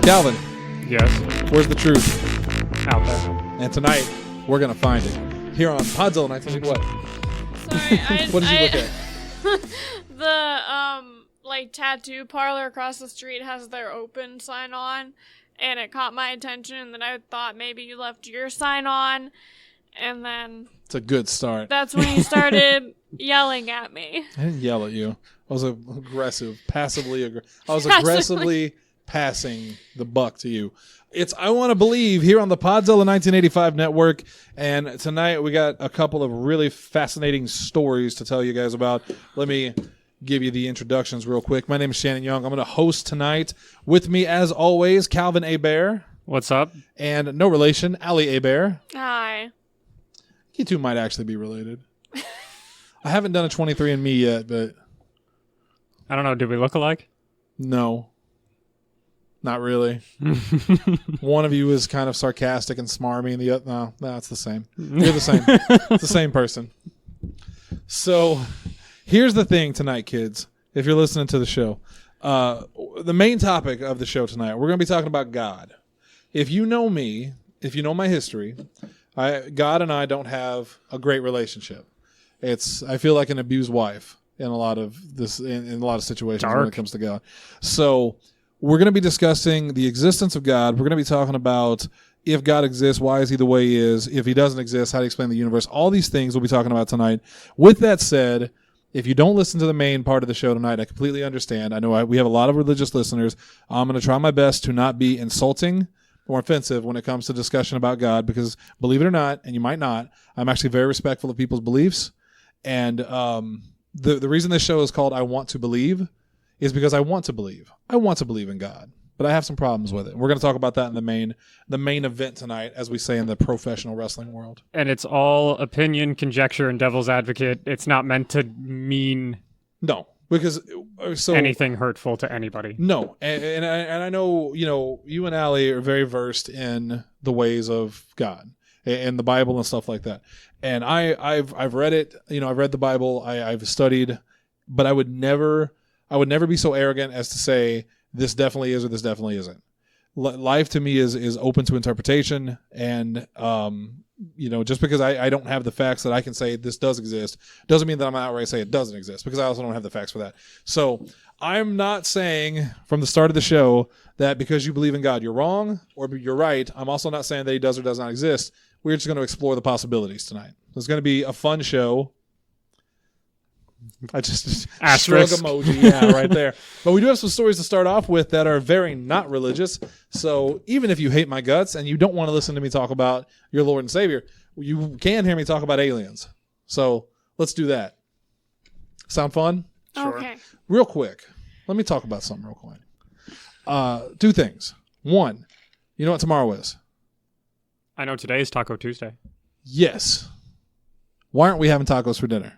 Calvin. Yes. Where's the truth? Out there. And tonight, we're going to find it. Here on Podzilla 19. What? Sorry, What did you look at? The, tattoo parlor across the street has their open sign on, and it caught my attention, and then I thought maybe you left your sign on, and then... It's a good start. That's when you started yelling at me. I didn't yell at you. I was aggressive, passively aggressive. I was aggressively passing the buck to you. It's I Want to Believe here on the Podzilla 1985 network. And tonight we got a couple of really fascinating stories to tell you guys about. Let me give you the introductions real quick. My name is Shannon Young. I'm going to host tonight. With me, as always, Calvin Hebert. What's up? And no relation, Ali Hebert. Hi. You two might actually be related. I haven't done a 23andMe yet, but... I don't know. Do we look alike? No. Not really. One of you is kind of sarcastic and smarmy, and the other, no, it's the same. You're the same. It's the same person. So, here's the thing tonight, kids. If you're listening to the show, the main topic of the show tonight, we're going to be talking about God. If you know me, if you know my history, God and I don't have a great relationship. I feel like an abused wife in a lot of situations when it comes to God. So we're going to be discussing the existence of God. We're going to be talking about if God exists, why is he the way he is? If he doesn't exist, how do you explain the universe? All these things we'll be talking about tonight. With that said, if you don't listen to the main part of the show tonight, I completely understand. I know we have a lot of religious listeners. I'm going to try my best to not be insulting or offensive when it comes to discussion about God, because believe it or not, and you might not, I'm actually very respectful of people's beliefs. And the reason this show is called I Want to Believe is because I want to believe. I want to believe in God, but I have some problems with it. We're going to talk about that in the main event tonight, as we say in the professional wrestling world. And it's all opinion, conjecture, and devil's advocate. It's not meant to mean because anything hurtful to anybody. No, and I know you and Allie are very versed in the ways of God and the Bible and stuff like that. And I've read it. I've read the Bible. I've studied, but I would never be so arrogant as to say this definitely is or this definitely isn't. Life to me is open to interpretation, and just because I don't have the facts that I can say this does exist doesn't mean that I'm outright say it doesn't exist, because I also don't have the facts for that. So I'm not saying from the start of the show that because you believe in God you're wrong or you're right. I'm also not saying that he does or does not exist. We're just going to explore the possibilities tonight. It's going to be a fun show. I just shrug emoji, yeah, right there. But we do have some stories to start off with that are very not religious. So even if you hate my guts and you don't want to listen to me talk about your Lord and Savior, you can hear me talk about aliens. So let's do that. Sound fun? Sure. Okay. Real quick, let me talk about something real quick. Two things. One, you know what tomorrow is? I know today is Taco Tuesday. Yes. Why aren't we having tacos for dinner?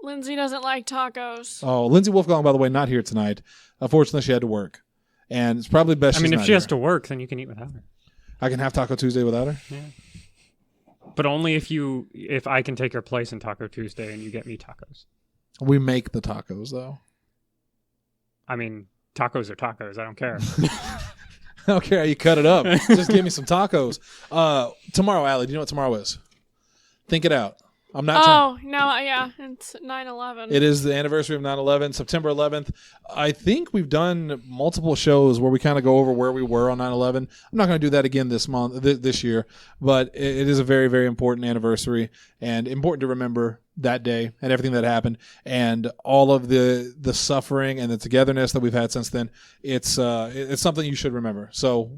Lindsay doesn't like tacos. Oh, Lindsay Wolfgang, by the way, not here tonight. Unfortunately, she had to work. And it's probably best if she has to work, then you can eat without her. I can have Taco Tuesday without her? Yeah. But only if I can take her place in Taco Tuesday and you get me tacos. We make the tacos, though. I mean, tacos are tacos. I don't care. I don't care how you cut it up. Just give me some tacos. Tomorrow, Allie, do you know what tomorrow is? Think it out. I'm not trying. No, yeah. It's 9/11. It is the anniversary of 9/11, September 11th. I think we've done multiple shows where we kind of go over where we were on 9/11. I'm not going to do that again this year, but it is a very, very important anniversary and important to remember that day and everything that happened and all of the suffering and the togetherness that we've had since then. It's something you should remember. So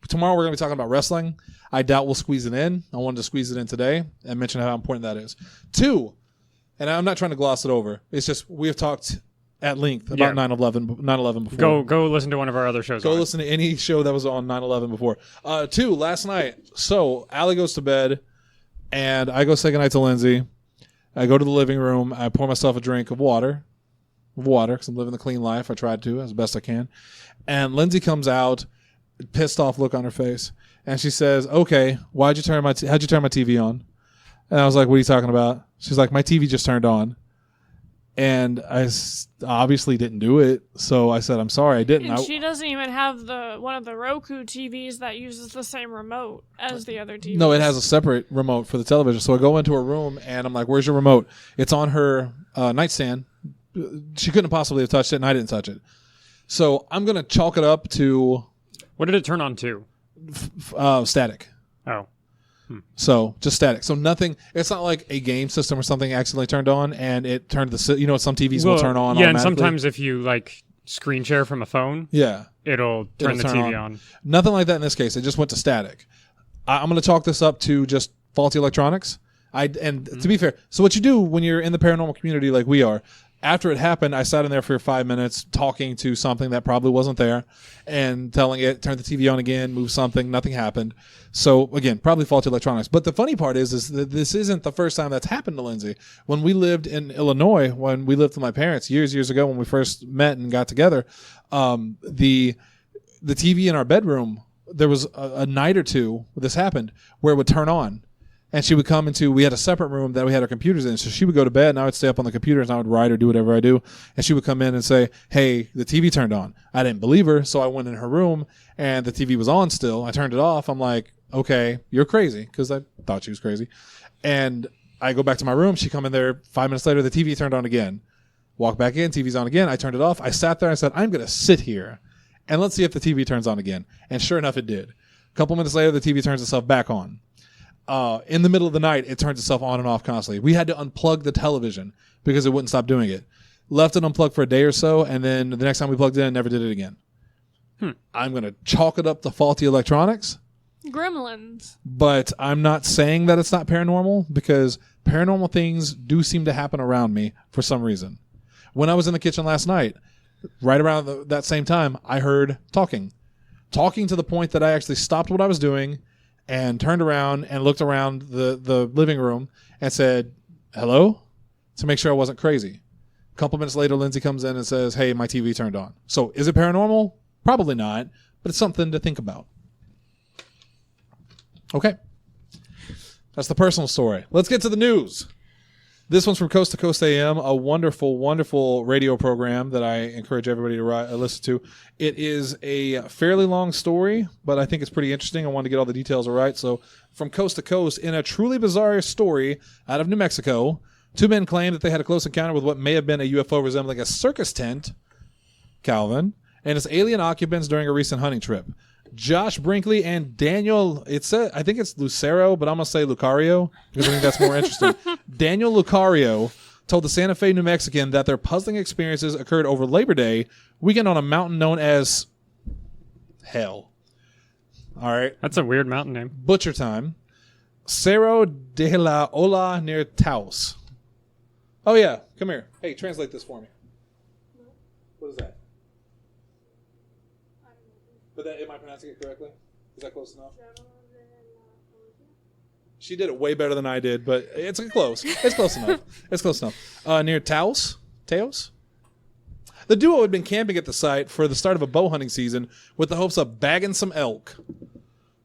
tomorrow we're going to be talking about wrestling. I doubt we'll squeeze it in. I wanted to squeeze it in today and mention how important that is. Two, and I'm not trying to gloss it over. It's just we have talked at length about 9/11 before. Go listen to one of our other shows. Go listen to any show that was on 9/11 before. Two, last night. So Allie goes to bed, and I go say goodnight to Lindsay. I go to the living room. I pour myself a drink of water, because I'm living the clean life. I tried to as best I can. And Lindsay comes out, pissed off look on her face. And she says, okay, how'd you turn my TV on? And I was like, what are you talking about? She's like, my TV just turned on. And I obviously didn't do it. So I said, I'm sorry, I didn't. And she doesn't even have one of the Roku TVs that uses the same remote as the other TVs. No, it has a separate remote for the television. So I go into her room and I'm like, where's your remote? It's on her nightstand. She couldn't possibly have touched it, and I didn't touch it. So I'm going to chalk it up to... What did it turn on to? Static. Oh. So just static. So nothing. It's not like a game system or something accidentally turned on and it turned some TVs will turn on. Yeah, and automatically. sometimes if you like screen share from a phone, it'll turn the TV on. Nothing like that in this case. It just went to static. I'm going to chalk this up to just faulty electronics. To be fair, so what you do when you're in the paranormal community like we are, after it happened, I sat in there for 5 minutes talking to something that probably wasn't there and telling it, turn the TV on again, move something, nothing happened. So again, probably faulty electronics. But the funny part is that this isn't the first time that's happened to Lindsay. When we lived in Illinois, when we lived with my parents years ago when we first met and got together, the TV in our bedroom, there was a night or two this happened where it would turn on. And she would come we had a separate room that we had our computers in. So she would go to bed and I would stay up on the computers and I would write or do whatever I do. And she would come in and say, hey, the TV turned on. I didn't believe her. So I went in her room and the TV was on still. I turned it off. I'm like, okay, you're crazy. Cause I thought she was crazy. And I go back to my room. She come in there 5 minutes later. The TV turned on again. Walk back in. TV's on again. I turned it off. I sat there and I said, I'm going to sit here and let's see if the TV turns on again. And sure enough, it did. A couple minutes later, the TV turns itself back on. In the middle of the night, it turns itself on and off constantly. We had to unplug the television because it wouldn't stop doing it. Left it unplugged for a day or so, and then the next time we plugged it in, never did it again. I'm going to chalk it up to faulty electronics. Gremlins. But I'm not saying that it's not paranormal because paranormal things do seem to happen around me for some reason. When I was in the kitchen last night, right around that same time, I heard talking. Talking to the point that I actually stopped what I was doing and turned around and looked around the living room and said, hello? To make sure I wasn't crazy. A couple minutes later, Lindsay comes in and says, hey, my TV turned on. So is it paranormal? Probably not, but it's something to think about. Okay. That's the personal story. Let's get to the news. This one's from Coast to Coast AM, a wonderful, wonderful radio program that I encourage everybody to listen to. It is a fairly long story, but I think it's pretty interesting. I wanted to get all the details right. So, from Coast to Coast, in a truly bizarre story out of New Mexico, 2 men claim that they had a close encounter with what may have been a UFO resembling a circus tent, Calvin, and its alien occupants during a recent hunting trip. Josh Brinkley and Daniel, I think it's Lucero, but I'm going to say Lucario because I think that's more interesting. Daniel Lucario told the Santa Fe New Mexican that their puzzling experiences occurred over Labor Day weekend on a mountain known as Hell. All right. That's a weird mountain name. Butcher time. Cerro de la Ola near Taos. Oh, yeah. Come here. Hey, translate this for me. What is that? But am I pronouncing it correctly? Is that close enough? She did it way better than I did, but it's close. It's close enough. It's close enough. Near Taos? The duo had been camping at the site for the start of a bow hunting season with the hopes of bagging some elk.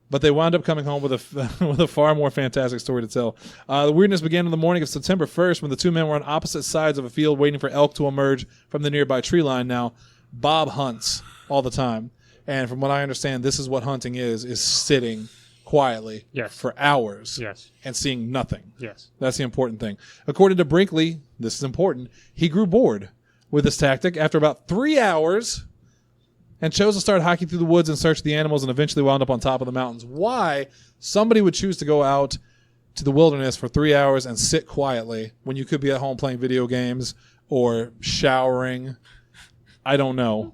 But they wound up coming home with a far more fantastic story to tell. The weirdness began on the morning of September 1st when the 2 men were on opposite sides of a field waiting for elk to emerge from the nearby tree line. Now, Bob hunts all the time. And from what I understand, this is what hunting is sitting quietly for hours and seeing nothing. Yes. That's the important thing. According to Brinkley, this is important, he grew bored with this tactic after about 3 hours and chose to start hiking through the woods in search of the animals and eventually wound up on top of the mountains. Why somebody would choose to go out to the wilderness for 3 hours and sit quietly when you could be at home playing video games or showering, I don't know.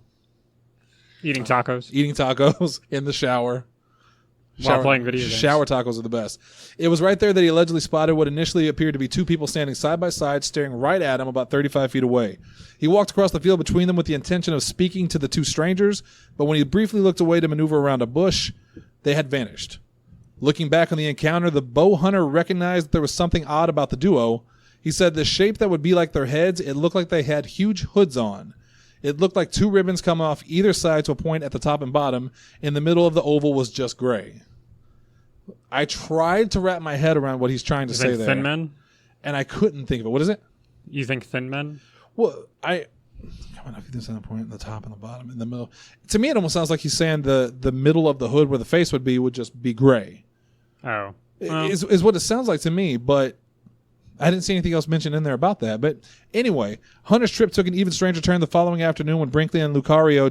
Eating tacos in the shower. While playing video games. Shower tacos are the best. It was right there that he allegedly spotted what initially appeared to be 2 people standing side by side, staring right at him about 35 feet away. He walked across the field between them with the intention of speaking to the 2 strangers, but when he briefly looked away to maneuver around a bush, they had vanished. Looking back on the encounter, the bow hunter recognized that there was something odd about the duo. He said the shape that would be like their heads, it looked like they had huge hoods on. It looked like 2 ribbons come off either side to a point at the top and bottom. In the middle of the oval was just gray. I tried to wrap my head around what he's trying to say there. Thin men? And I couldn't think of it. What is it? You think thin men? Well, I don't know if there's a point in the top and the bottom, in the middle. To me, it almost sounds like he's saying the middle of the hood where the face would just be gray. Oh. Is what it sounds like to me, but I didn't see anything else mentioned in there about that. But anyway, Hunter's trip took an even stranger turn the following afternoon when Brinkley and Lucario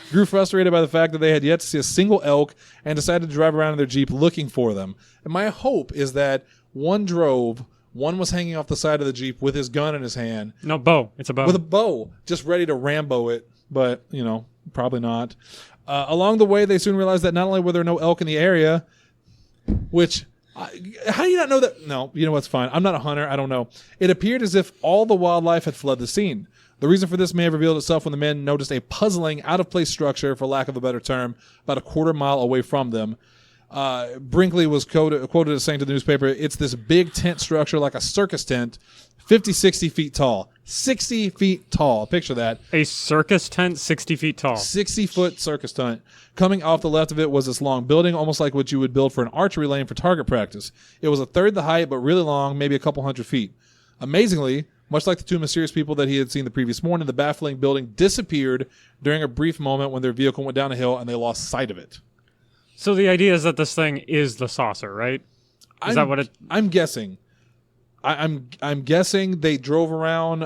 grew frustrated by the fact that they had yet to see a single elk and decided to drive around in their Jeep looking for them. And my hope is that one was hanging off the side of the Jeep with his gun in his hand. No, bow. It's a bow. With a bow, just ready to Rambo it, but, probably not. Along the way, they soon realized that not only were there no elk in the area, which... how do you not know that? No, you know what's fine. I'm not a hunter. I don't know. It appeared as if all the wildlife had fled the scene. The reason for this may have revealed itself when the men noticed a puzzling, out-of-place structure, for lack of a better term, about a quarter mile away from them. Brinkley was quoted as saying to the newspaper, "It's this big tent structure like a circus tent, 50, 60 feet tall." 60 feet tall. Picture that. A circus tent 60 feet tall. 60-foot circus tent. Coming off the left of it was this long building, almost like what you would build for an archery lane for target practice. It was a third the height, but really long, maybe a couple hundred feet. Amazingly, much like the two mysterious people that he had seen the previous morning, the baffling building disappeared during a brief moment when their vehicle went down a hill and they lost sight of it. So the idea is that this thing is the saucer, right? Is that what it... I'm guessing. I'm guessing they drove around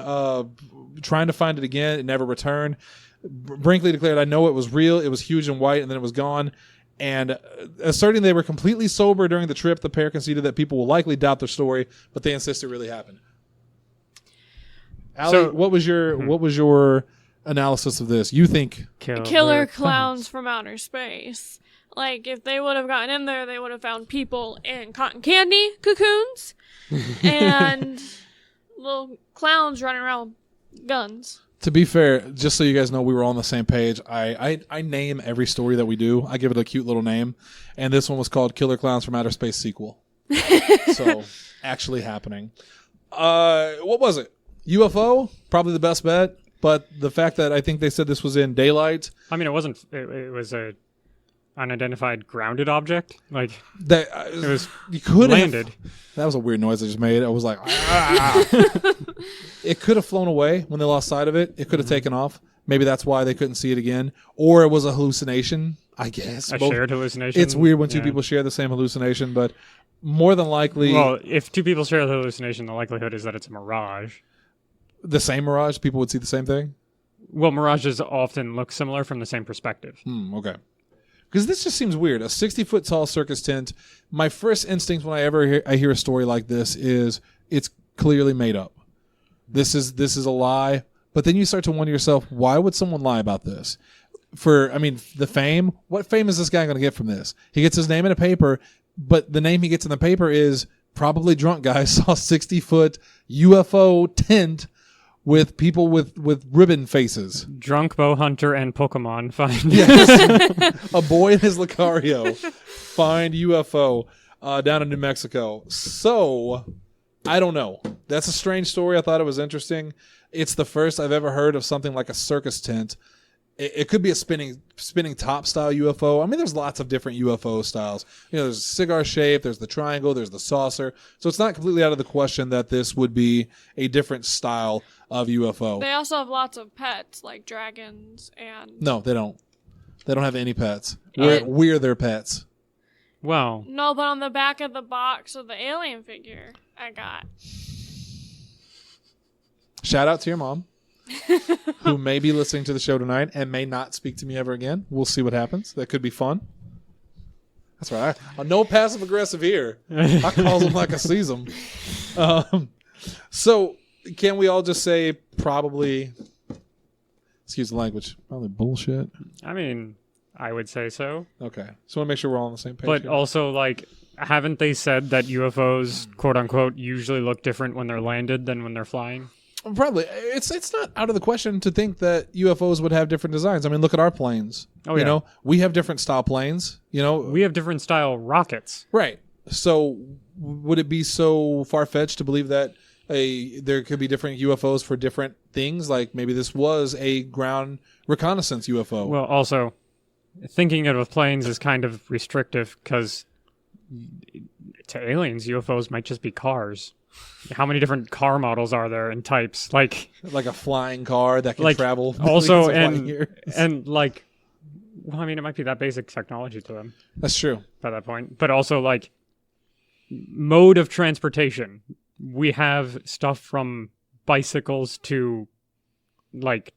trying to find it again. It never returned. Brinkley declared, "I know it was real. It was huge and white, and then it was gone." And asserting they were completely sober during the trip, the pair conceded that people will likely doubt their story, but they insist it really happened. Allie, what was your analysis of this? You think Killer Klowns from outer space. Like, if they would have gotten in there, they would have found people in cotton candy cocoons and little clowns running around with guns. To be fair, just so you guys know, we were all on the same page. I name every story that we do. I give it a cute little name. And this one was called Killer Klowns from Outer Space sequel. So, actually happening. What was it? UFO? Probably the best bet. But the fact that I think they said this was in daylight. I mean, it wasn't... It was a unidentified grounded object. Like, that it was you could landed. That was a weird noise I just made. I was like, ah. It could have flown away when they lost sight of it. It could have taken off. Maybe that's why they couldn't see it again. Or it was a hallucination, I guess. Shared hallucination. It's weird when two people share the same hallucination, but more than likely... Well, if two people share the hallucination, the likelihood is that it's a mirage. The same mirage? People would see the same thing? Well, mirages often look similar from the same perspective. Okay. Because this just seems weird. A 60-foot tall circus tent. My first instinct when I hear a story like this is it's clearly made up. This is a lie. But then you start to wonder yourself, why would someone lie about this? The fame. What fame is this guy going to get from this? He gets his name in a paper, but the name he gets in the paper is probably drunk guy saw 60-foot UFO tent with people with ribbon faces. Drunk bow hunter and Pokemon find yes. A boy and his Lucario find UFO down in New Mexico. So, I don't know. That's a strange story. I thought it was interesting. It's the first I've ever heard of something like a circus tent. It could be a spinning top style UFO. I mean, there's lots of different UFO styles. There's a cigar shape, there's the triangle, there's the saucer. So it's not completely out of the question that this would be a different style of UFO. They also have lots of pets, like dragons and... No, they don't. They don't have any pets. We're their pets. Well... No, but on the back of the box of the alien figure I got. Shout out to your mom. Who may be listening to the show tonight and may not speak to me ever again. We'll see what happens. That could be fun. That's right. No passive aggressive here. I calls them like I sees them. So, can we all just say probably, excuse the language, probably bullshit? I mean, I would say so. Okay. So I want to make sure we're all on the same page. But here. Also, haven't they said that UFOs, quote unquote, usually look different when they're landed than when they're flying? Probably. It's not out of the question to think that UFOs would have different designs. I mean, look at our planes. Oh, yeah. We have different style planes. We have different style rockets. Right. So would it be so far-fetched to believe that there could be different UFOs for different things? Like maybe this was a ground reconnaissance UFO. Well, also, thinking of planes is kind of restrictive because to aliens, UFOs might just be cars. How many different car models are there and types? Like a flying car that can Like, travel. also, millions of light years. and like, well, I mean, it might be that basic technology to them That's true. by that point. But also, like, mode of transportation. We have stuff from bicycles to, like,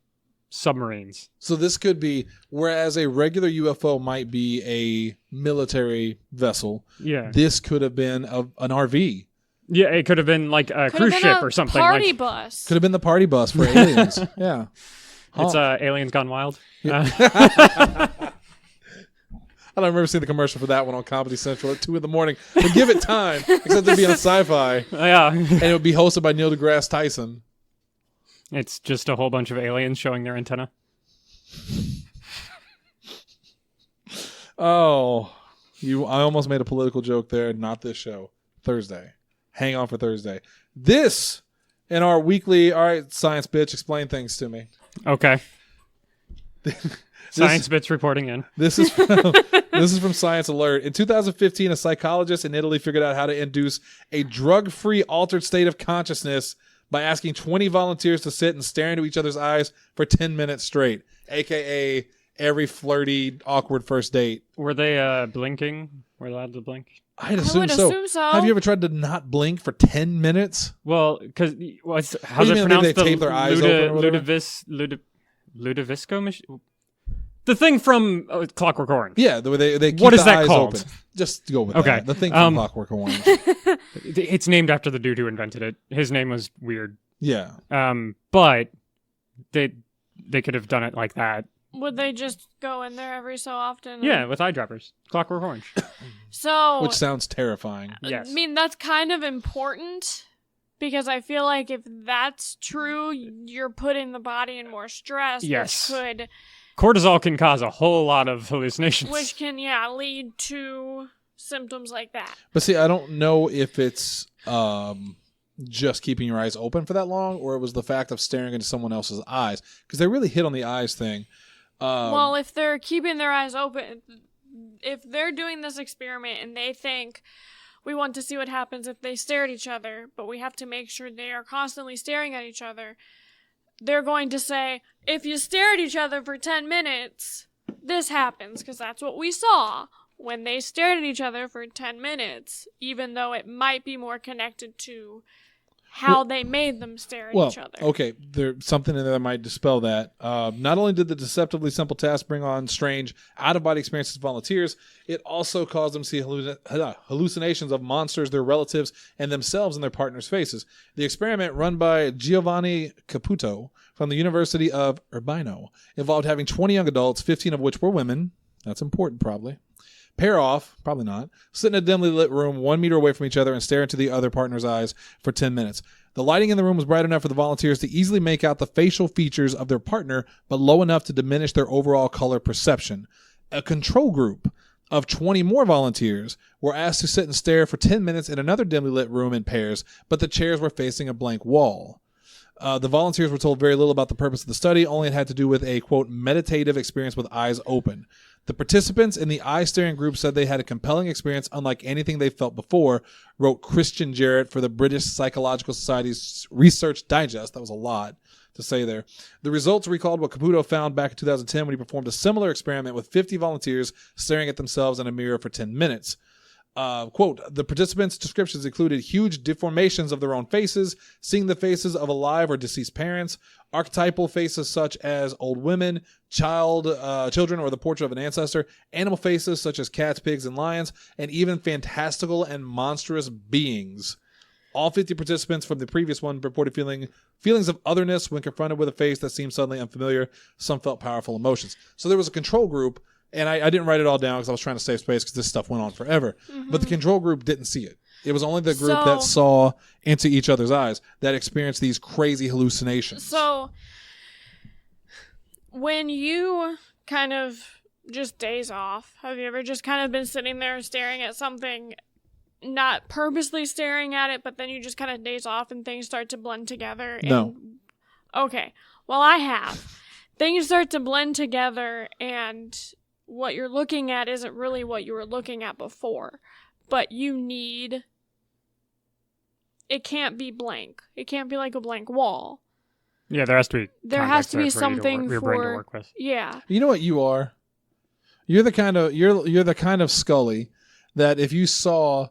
submarines. So this could be, whereas a regular UFO might be a military vessel, Yeah. this could have been an RV. Yeah, it could have been like a Could cruise have been ship a or something. party Like, bus. Could have been the party bus for aliens. Yeah. it's Aliens Gone Wild. I don't remember seeing the commercial for that one on Comedy Central at 2 a.m. But give it time, except it'd be on Sci-Fi, Yeah. and it would be hosted by Neil deGrasse Tyson. It's just a whole bunch of aliens showing their antenna. Oh, I almost made a political joke there. Not this show. Thursday. Hang on for Thursday. This in our weekly, all right, science bitch, explain things to me. Okay. Science bits reporting in. This is from Science Alert. In 2015, a psychologist in Italy figured out how to induce a drug-free altered state of consciousness by asking 20 volunteers to sit and stare into each other's eyes for 10 minutes straight, aka every flirty, awkward first date. Were they blinking? Were they allowed to blink? I'd I assume would so. assume so. Have you ever tried to not blink for 10 minutes? Well, because how's do it you mean, pronounced? they tape their eyes open or whatever? Ludovico machine? The thing from Clockwork Orange. Yeah, the way they keep What is the that eyes called? open. Just go with Okay. that. The thing from Clockwork Orange. It's named after the dude who invented it. His name was weird. Yeah. But they could have done it like that. Would they just go in there every so often? Yeah, with eyedroppers. Clockwork Orange. So, Which sounds terrifying. Yes. I mean, that's kind of important because I feel like if that's true, you're putting the body in more stress, Yes. which could, Cortisol can cause a whole lot of hallucinations. which can, lead to symptoms like that. But see, I don't know if it's just keeping your eyes open for that long, or it was the fact of staring into someone else's eyes, because they really hit on the eyes thing. Well, if they're keeping their eyes open, if they're doing this experiment and they think we want to see what happens if they stare at each other, but we have to make sure they are constantly staring at each other, they're going to say, if you stare at each other for 10 minutes, this happens, because that's what we saw when they stared at each other for 10 minutes, even though it might be more connected to how they made them stare at each other. Okay, there's something in there that might dispel that. Not only did the deceptively simple task bring on strange out-of-body experiences to volunteers, it also caused them to see hallucinations of monsters, their relatives, and themselves in their partners' faces. The experiment, run by Giovanni Caputo from the University of Urbino, involved having 20 young adults, 15 of which were women. That's important, probably. Pair off, probably not, sit in a dimly lit room 1 meter away from each other and stare into the other partner's eyes for 10 minutes. The lighting in the room was bright enough for the volunteers to easily make out the facial features of their partner, but low enough to diminish their overall color perception. A control group of 20 more volunteers were asked to sit and stare for 10 minutes in another dimly lit room in pairs, but the chairs were facing a blank wall. The volunteers were told very little about the purpose of the study, only it had to do with a, quote, meditative experience with eyes open. The participants in the eye-staring group said they had a compelling experience unlike anything they felt before, wrote Christian Jarrett for the British Psychological Society's Research Digest. That was a lot to say there. The results recalled what Caputo found back in 2010 when he performed a similar experiment with 50 volunteers staring at themselves in a mirror for 10 minutes. Quote, the participants' descriptions included huge deformations of their own faces, seeing the faces of alive or deceased parents, archetypal faces such as old women, children, or the portrait of an ancestor, animal faces such as cats, pigs, and lions, and even fantastical and monstrous beings. All 50 participants from the previous one reported feelings of otherness when confronted with a face that seemed suddenly unfamiliar. Some felt powerful emotions. So there was a control group, and I didn't write it all down because I was trying to save space because this stuff went on forever. Mm-hmm. But the control group didn't see it. It was only the group that saw into each other's eyes that experienced these crazy hallucinations. So when you kind of just daze off, have you ever just kind of been sitting there staring at something, not purposely staring at it, but then you just kind of daze off and things start to blend together? No. Okay. Well, I have. Things start to blend together and what you're looking at isn't really what you were looking at before, but you need it can't be blank. It can't be like a blank wall. Yeah, there has to be. There has to be context there for something your brain to for work with. yeah. You know what you are? You're the kind of Scully that if you saw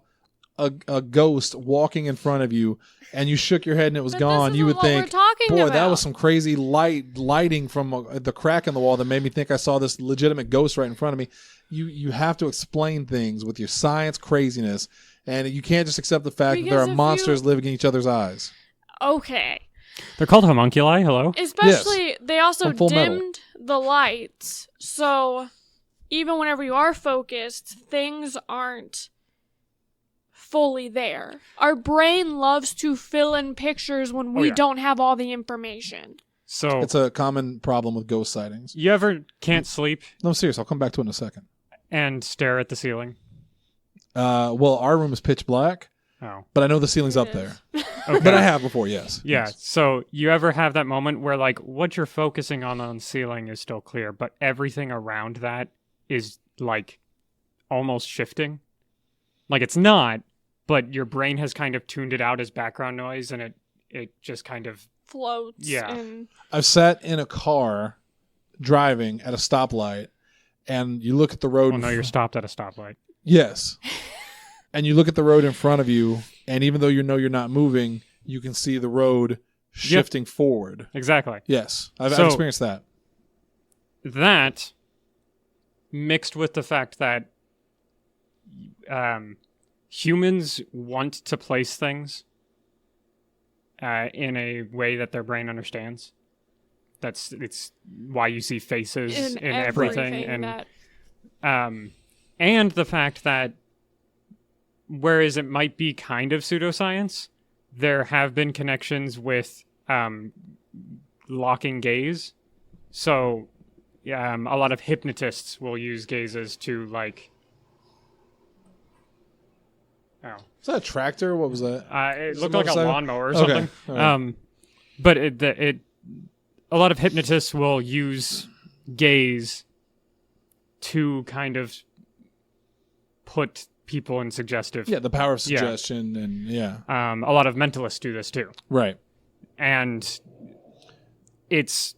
a ghost walking in front of you and you shook your head and it was But gone, this you isn't would what think, we're talking boy, about. that was some crazy lighting from the crack in the wall that made me think I saw this legitimate ghost right in front of me. You have to explain things with your science craziness, and you can't just accept the fact that there Because are if monsters living in each other's eyes. Okay. They're called homunculi. Hello. Especially, they also From Full Metal. dimmed the lights, so even whenever you are focused, things aren't fully there. Our brain loves to fill in pictures when we yeah. don't have all the information. So It's a common problem with ghost sightings. you ever can't sleep No, serious. I'll come back to it in a second. and stare at the ceiling? Well, our room is pitch black, Oh. but I know the ceiling's up It there. is. Okay. But I have before, yes. Yeah. Yes. So you ever have that moment where like what you're focusing on the ceiling is still clear, but everything around that is like almost shifting? Like it's not, but your brain has kind of tuned it out as background noise and it just kind of Floats. Yeah. And I've sat in a car driving at a stoplight, and you look at the road. well, no, you're stopped at a stoplight. Yes. And you look at the road in front of you, and even though you know you're not moving, you can see the road shifting forward. Exactly. Yes. I've So- experienced that. That mixed with the fact that humans want to place things in a way that their brain understands. It's why you see faces in everything, and the fact that whereas it might be kind of pseudoscience, there have been connections with locking gaze. So a lot of hypnotists will use gazes to like. Oh, Is that a tractor? What was that? it Is looked it like a motorcycle? lawnmower or Okay, something. all right. But a lot of hypnotists will use gaze to kind of put people in suggestive. Yeah, the power of Yeah. suggestion and yeah. A lot of mentalists do this too. Right. And it's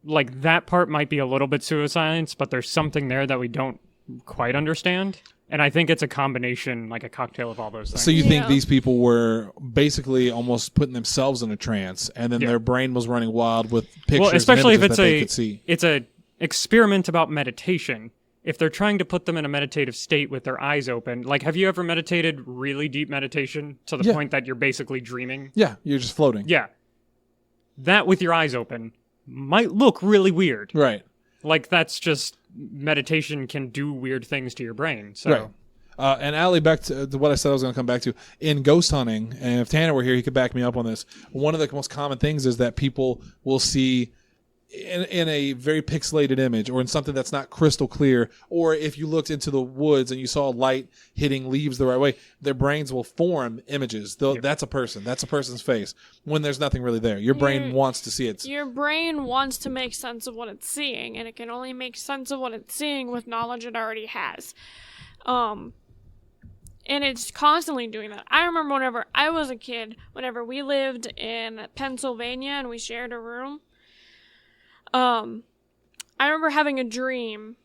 like that part might be a little bit pseudoscience, but there's something there that we don't quite understand. And I think it's a combination, like a cocktail of all those things. So you think Yeah. these people were basically almost putting themselves in a trance, and then Yeah. their brain was running wild with pictures well, and especially if images it's that they could see. it's a experiment about meditation. If they're trying to put them in a meditative state with their eyes open, like have you ever meditated really deep meditation to the Yeah. point that you're basically dreaming? Yeah, you're just floating. Yeah. That with your eyes open might look really weird. Right. Like that's just meditation can do weird things to your brain. So Right. And Allie, back to what I said I was going to come back to. In ghost hunting, and if Tanner were here, he could back me up on this. One of the most common things is that people will see in a very pixelated image or in something that's not crystal clear, or if you looked into the woods and you saw light hitting leaves the right way, their brains will form images. That's a person. That's a person's face when there's nothing really there. Your brain wants to see it. your brain wants to make sense of what it's seeing, and it can only make sense of what it's seeing with knowledge it already has. And it's constantly doing that. I remember whenever I was a kid, whenever we lived in Pennsylvania and we shared a room, I remember having a dream,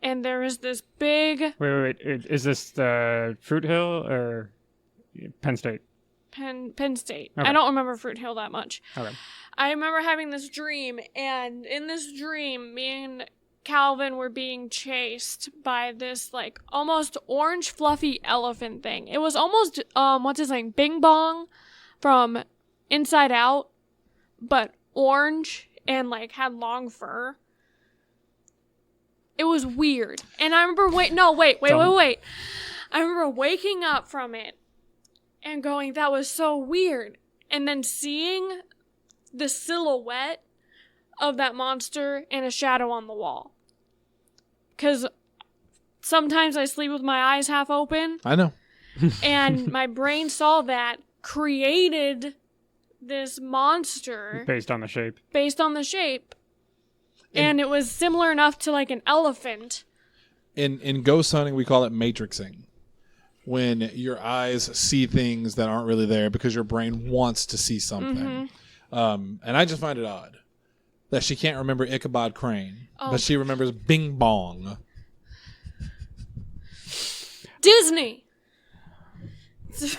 and there was this big wait. Is this the Fruit Hill or Penn State? Penn State. Okay. I don't remember Fruit Hill that much. Okay. I remember having this dream, and in this dream, me and Calvin were being chased by this like almost orange fluffy elephant thing. It was almost what's his name? Bing Bong from Inside Out, but orange and like had long fur. It was weird. And I remember wait. I remember waking up from it and going, that was so weird. And then seeing the silhouette of that monster and a shadow on the wall. Because sometimes I sleep with my eyes half open, I know. and my brain saw that, created this monster Based on the shape. based on the shape. And it was similar enough to like an elephant. In ghost hunting, we call it matrixing. when your eyes see things that aren't really there because your brain wants to see something. And I just find it odd that she can't remember Ichabod Crane, but she remembers Bing Bong. Disney. It's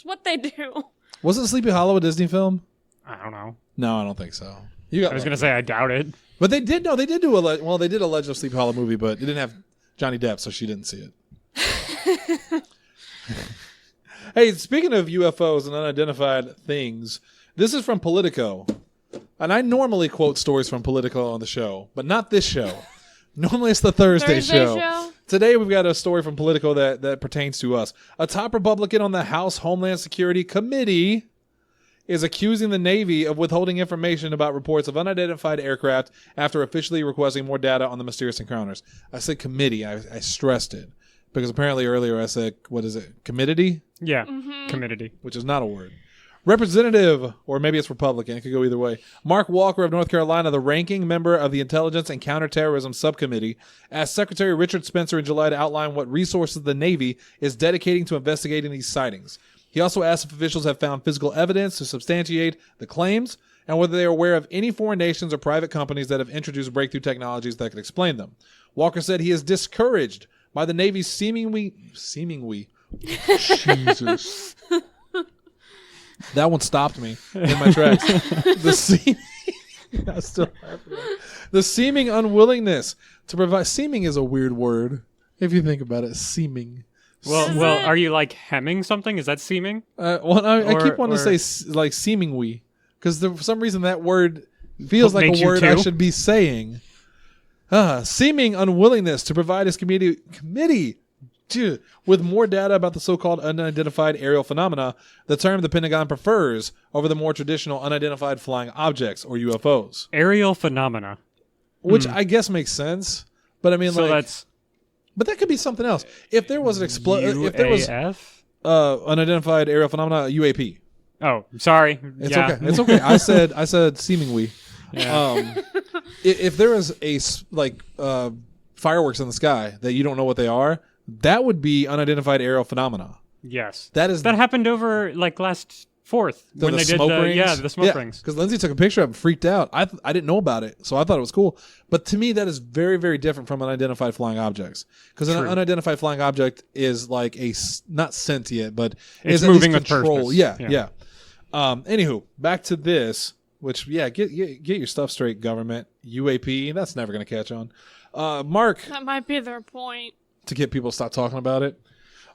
what they do. Wasn't Sleepy Hollow a Disney film? I don't know. No, I don't think so. I was going to say I doubt it. But they did. No, they did do they did a Legend of Sleepy Hollow movie, but it didn't have Johnny Depp, so she didn't see it. Hey, speaking of UFOs and unidentified things, this is from Politico. And I normally quote stories from Politico on the show, but not this show. Normally it's the Thursday show. Today we've got a story from Politico that pertains to us. A top Republican on the House Homeland Security Committee is accusing the Navy of withholding information about reports of unidentified aircraft after officially requesting more data on the mysterious encounters. I said committee. I stressed it because apparently earlier I said, what is it? Committee? Yeah, committee. Which is not a word. Representative, or maybe it's Republican, it could go either way, Mark Walker of North Carolina, the ranking member of the Intelligence and Counterterrorism Subcommittee, asked Secretary Richard Spencer in July to outline what resources the Navy is dedicating to investigating these sightings. He also asked if officials have found physical evidence to substantiate the claims and whether they are aware of any foreign nations or private companies that have introduced breakthrough technologies that could explain them. Walker said he is discouraged by the Navy's seemingly Jesus. That one stopped me in my tracks. The seeming unwillingness to provide. Seeming is a weird word if you think about it. Seeming. Well, are you like hemming something? Is that seeming? I keep wanting to say like seemingly because for some reason that word feels like a word I should be saying. Seeming unwillingness to provide his committee with more data about the so-called unidentified aerial phenomena, the term the Pentagon prefers over the more traditional unidentified flying objects, or UFOs. Aerial phenomena. Which I guess makes sense, but I mean, so that's... But that could be something else. If there was an if there was unidentified aerial phenomena, UAP. Oh, sorry. It's okay. It's okay. I said seemingly. Yeah. If there is fireworks in the sky that you don't know what they are, that would be unidentified aerial phenomena. Yes. That happened over last 4th when they did the smoke rings. Because Lindsay took a picture of it and freaked out. I didn't know about it, so I thought it was cool. But to me, that is very, very different from unidentified flying objects. Because an unidentified flying object is like not sentient, but it's is moving with control. Purpose. Yeah. Anywho, back to this. Which get your stuff straight, government. UAP, that's never going to catch on. Mark. That might be their point. To get people to stop talking about it.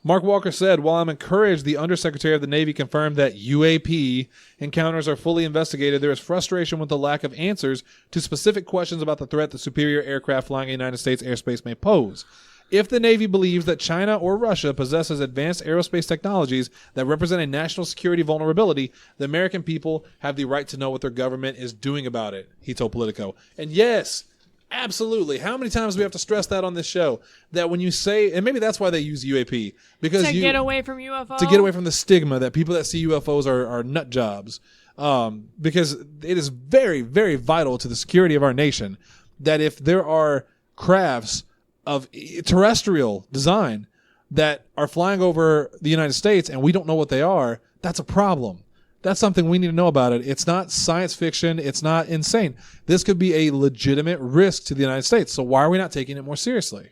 Mark Walker said, while I'm encouraged the Undersecretary of the Navy confirmed that UAP encounters are fully investigated, there is frustration with the lack of answers to specific questions about the threat that superior aircraft flying in United States airspace may pose. If the Navy believes that China or Russia possesses advanced aerospace technologies that represent a national security vulnerability, the American people have the right to know what their government is doing about it, he told Politico. And yes, absolutely. How many times do we have to stress that on this show? That when you say, and maybe that's why they use UAP. Because to get away from UFOs? To get away from the stigma that people that see UFOs are nut jobs. Because it is very, very vital to the security of our nation that if there are crafts of terrestrial design that are flying over the United States and we don't know what they are, that's a problem. That's something we need to know about it. It's not science fiction. It's not insane. This could be a legitimate risk to the United States. So why are we not taking it more seriously?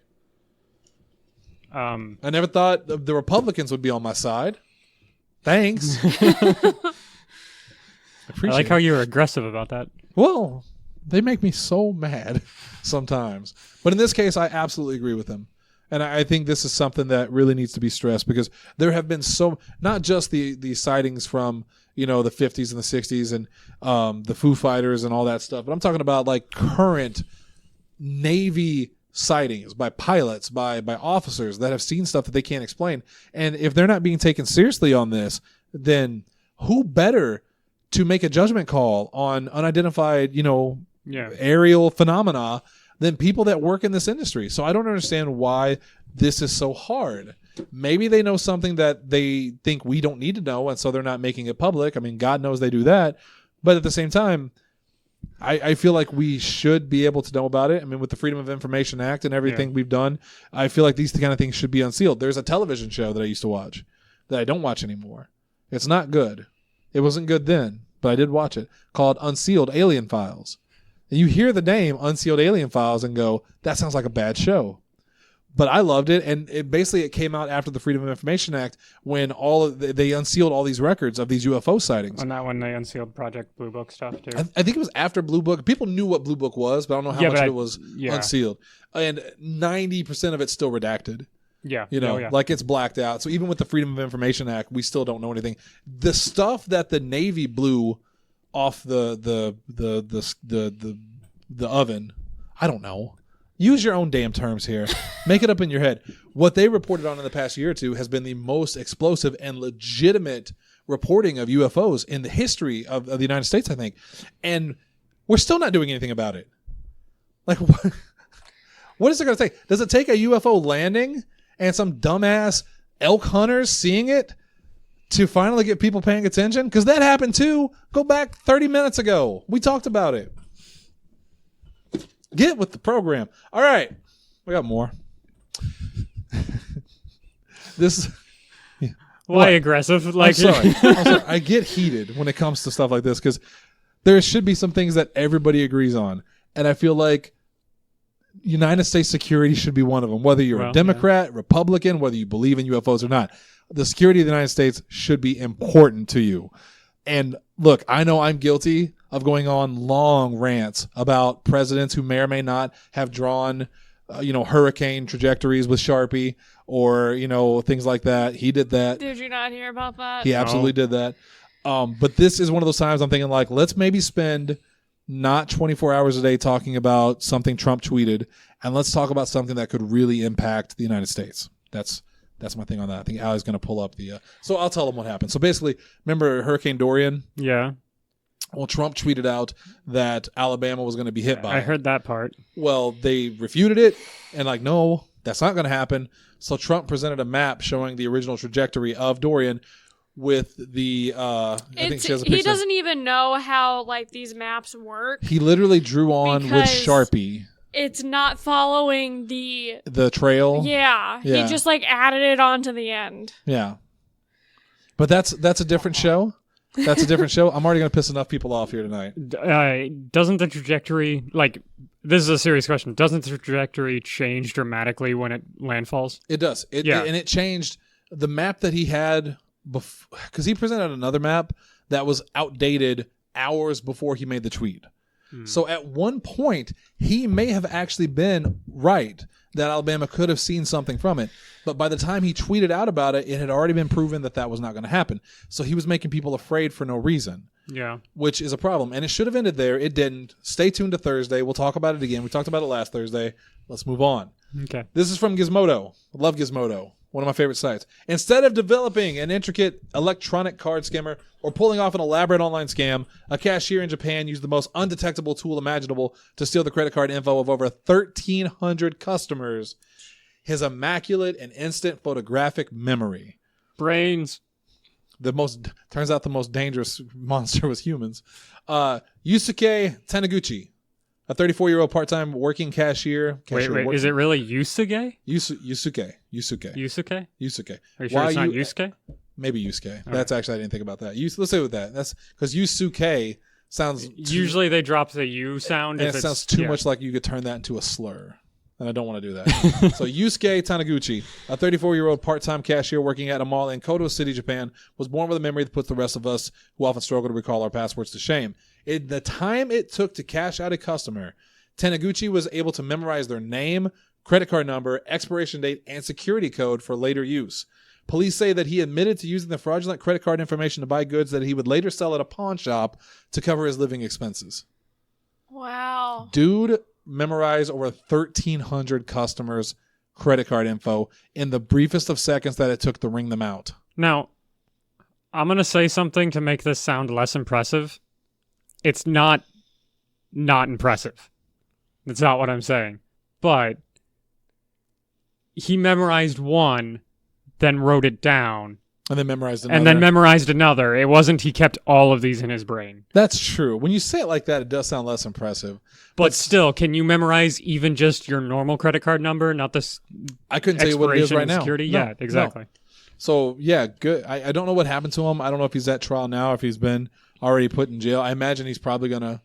I never thought the Republicans would be on my side. Thanks. I like how you're aggressive about that. Well, they make me so mad sometimes. But in this case, I absolutely agree with them. And I think this is something that really needs to be stressed because there have been not just the sightings from, the 50s and the 60s and the Foo Fighters and all that stuff, but I'm talking about like current Navy sightings by pilots, by officers that have seen stuff that they can't explain. And if they're not being taken seriously on this, then who better to make a judgment call on unidentified, aerial phenomena than people that work in this industry. So I don't understand why this is so hard. Maybe they know something that they think we don't need to know, and so they're not making it public. I mean, God knows they do that. But at the same time, I feel like we should be able to know about it. I mean, with the Freedom of Information Act and everything we've done, I feel like these kind of things should be unsealed. There's a television show that I used to watch that I don't watch anymore. It's not good. It wasn't good then, but I did watch it, called Unsealed Alien Files. And you hear the name Unsealed Alien Files and go, that sounds like a bad show. But I loved it, and it came out after the Freedom of Information Act when they unsealed all these records of these UFO sightings. And that when they unsealed Project Blue Book stuff too. I think it was after Blue Book. People knew what Blue Book was, but I don't know how much of it was unsealed. And 90% of it's still redacted. Yeah. Like it's blacked out. So even with the Freedom of Information Act, we still don't know anything. The stuff that the Navy blew off the oven, I don't know. Use your own damn terms here. Make it up in your head. What they reported on in the past year or two has been the most explosive and legitimate reporting of UFOs in the history of the United States, I think. And we're still not doing anything about it. Like, what is it going to take? Does it take a UFO landing and some dumbass elk hunters seeing it to finally get people paying attention? Because that happened too. Go back 30 minutes ago. We talked about it. Get with the program. All right. We got more. This. Why aggressive? I'm sorry. I get heated when it comes to stuff like this because there should be some things that everybody agrees on. And I feel like United States security should be one of them. Whether you're a Democrat, Republican, whether you believe in UFOs or not, the security of the United States should be important to you. And look, I know I'm guilty of going on long rants about presidents who may or may not have drawn, hurricane trajectories with Sharpie or, things like that. He did that. Did you not hear about that? He absolutely did that. But this is one of those times I'm thinking like, let's maybe spend not 24 hours a day talking about something Trump tweeted, and let's talk about something that could really impact the United States. That's my thing on that. I think Allie's going to pull up so I'll tell them what happened. So basically, remember Hurricane Dorian? Yeah. Well, Trump tweeted out that Alabama was going to be hit by it. I heard that part. Well, they refuted it and no, that's not going to happen. So Trump presented a map showing the original trajectory of Dorian with the I think she has a picture. He doesn't even know how these maps work. He literally drew on with Sharpie. It's not following the trail. Yeah. He just added it on to the end. Yeah. But that's a different show. That's a different show. I'm already going to piss enough people off here tonight. Doesn't the trajectory, this is a serious question, doesn't the trajectory change dramatically when it landfalls? It does. And it changed the map that he had because he presented another map that was outdated hours before he made the tweet. So at one point, he may have actually been right that Alabama could have seen something from it. But by the time he tweeted out about it, it had already been proven that was not going to happen. So he was making people afraid for no reason. Yeah. Which is a problem. And it should have ended there. It didn't. Stay tuned to Thursday. We'll talk about it again. We talked about it last Thursday. Let's move on. Okay. This is from Gizmodo. I love Gizmodo. One of my favorite sites. Instead of developing an intricate electronic card skimmer or pulling off an elaborate online scam, a cashier in Japan used the most undetectable tool imaginable to steal the credit card info of over 1,300 customers. His immaculate and instant photographic memory. Brains. Turns out the most dangerous monster was humans. Yusuke Taniguchi. A 34-year-old part-time working cashier. Wait, is it really Yusuke? Yusuke. Yusuke? Yusuke. Are you sure it's not Yusuke? Maybe Yusuke. All That's actually, I didn't think about that. Let's say with that. That's because Yusuke sounds... Usually they drop the U sound. And it sounds too much like you could turn that into a slur. And I don't want to do that. So Yusuke Taniguchi, a 34-year-old part-time cashier working at a mall in Koto City, Japan, was born with a memory that puts the rest of us who often struggle to recall our passwords to shame. In the time it took to cash out a customer, Taniguchi was able to memorize their name, credit card number, expiration date, and security code for later use. Police say that he admitted to using the fraudulent credit card information to buy goods that he would later sell at a pawn shop to cover his living expenses. Wow. Dude memorized over 1,300 customers' credit card info in the briefest of seconds that it took to ring them out. Now, I'm going to say something to make this sound less impressive. It's not impressive. That's not what I'm saying. But he memorized one, then wrote it down, And then memorized another. And then memorized another. It wasn't he kept all of these in his brain. That's true. When you say it like that, it does sound less impressive. But still, can you memorize even just your normal credit card number, not this I couldn't tell you what it is right now. Security? No, Yeah, exactly. no. So, yeah, good. I don't know what happened to him. I don't know if he's at trial now, if he's been already put in jail. I imagine he's probably going to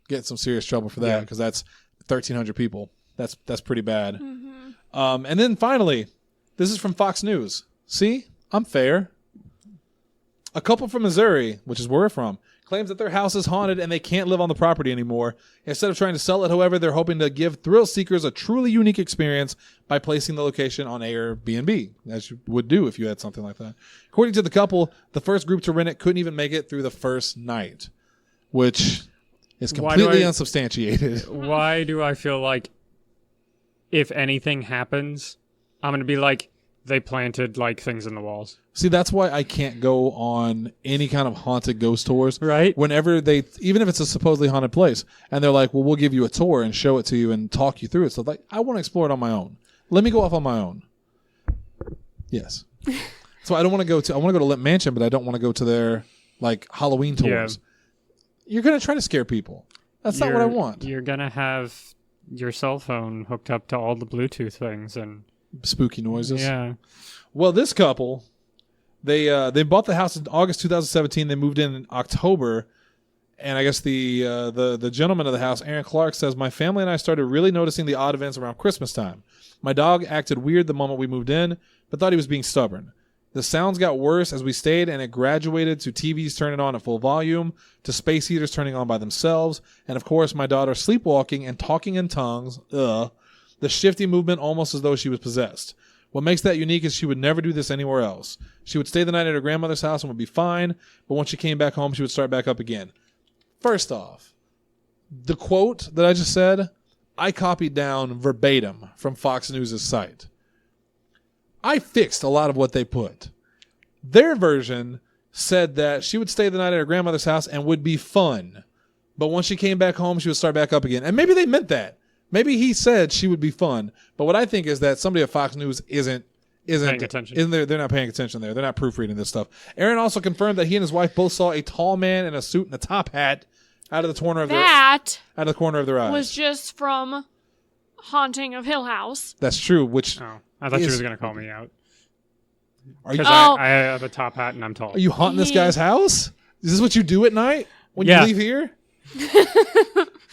get some serious trouble for that because that's 1,300 people. That's pretty bad. Mm-hmm. And then finally, this is from Fox News. See? I'm fair. A couple from Missouri, which is where we're from, claims that their house is haunted and they can't live on the property anymore. Instead of trying to sell it, however, they're hoping to give thrill seekers a truly unique experience by placing the location on Airbnb, as you would do if you had something like that. According to the couple, the first group to rent it couldn't even make it through the first night, which is completely unsubstantiated. Why do I feel like if anything happens, I'm going to be like, they planted like things in the walls. See, that's why I can't go on any kind of haunted ghost tours. Right. Whenever even if it's a supposedly haunted place, and they're like, well, we'll give you a tour and show it to you and talk you through it. So like, I want to explore it on my own. Let me go off on my own. Yes. So I want to go to Lit Mansion, but I don't want to go to their like Halloween tours. Yeah. You're going to try to scare people. That's not what I want. You're going to have your cell phone hooked up to all the Bluetooth things and spooky noises. Yeah. Well, this couple, they bought the house in August 2017. They moved in October, and I guess the gentleman of the house, Aaron Clark, says, my family and I started really noticing the odd events around Christmas time. My dog acted weird the moment we moved in, but thought he was being stubborn. The sounds got worse as we stayed, and it graduated to TVs turning on at full volume, to space heaters turning on by themselves, and of course my daughter sleepwalking and talking in tongues. The shifty movement almost as though she was possessed. What makes that unique is she would never do this anywhere else. She would stay the night at her grandmother's house and would be fine, but when she came back home, she would start back up again. First off, the quote that I just said, I copied down verbatim from Fox News' site. I fixed a lot of what they put. Their version said that she would stay the night at her grandmother's house and would be fun, but when she came back home, she would start back up again. And maybe they meant that. Maybe he said she would be fun, but what I think is that somebody at Fox News isn't paying attention. They're not paying attention there. They're not proofreading this stuff. Aaron also confirmed that he and his wife both saw a tall man in a suit and a top hat out of the corner of their eyes. Was just from Haunting of Hill House. That's true. Which I thought she was going to call me out. Because I have a top hat and I'm tall. Are you haunting this guy's house? Is this what you do at night when you leave here?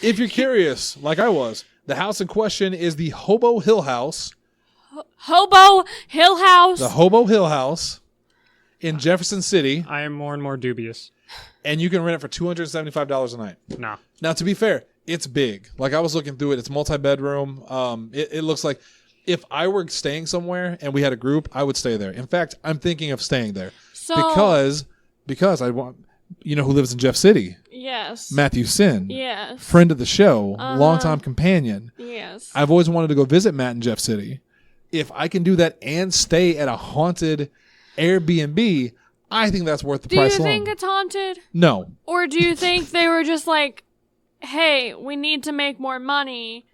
If you're curious, like I was, the house in question is the Hobo Hill House. Hobo Hill House. The Hobo Hill House in Jefferson City. I am more and more dubious. And you can rent it for $275 a night. No. Now, to be fair, it's big. Like I was looking through it. It's multi-bedroom. It looks like if I were staying somewhere and we had a group, I would stay there. In fact, I'm thinking of staying there. Because I want... You know who lives in Jeff City? Yes. Matthew Sin. Yes. Friend of the show. Longtime companion. Yes. I've always wanted to go visit Matt in Jeff City. If I can do that and stay at a haunted Airbnb, I think that's worth the price alone. Do you think it's haunted? No. Or do you think they were just like, hey, we need to make more money.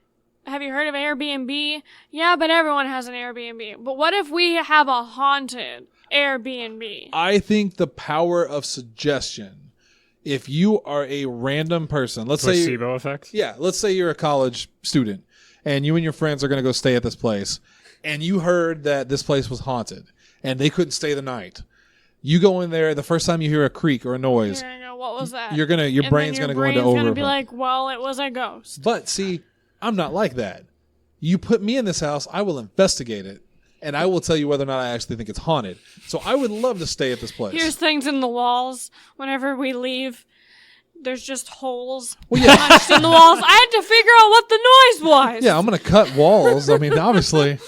Have you heard of Airbnb? Yeah, but everyone has an Airbnb. But what if we have a haunted Airbnb? I think the power of suggestion. If you are a random person, let's say placebo effect. Yeah, let's say you're a college student and you and your friends are going to go stay at this place, and you heard that this place was haunted and they couldn't stay the night. You go in there, the first time you hear a creak or a noise, You're gonna go, what was that? your brain's going to go into over. Gonna be like, well, it was a ghost. But see, I'm not like that. You put me in this house, I will investigate it. And I will tell you whether or not I actually think it's haunted. So I would love to stay at this place. Here's things in the walls. Whenever we leave, there's just holes punched in the walls. I had to figure out what the noise was. Yeah, I'm going to cut walls. I mean, obviously.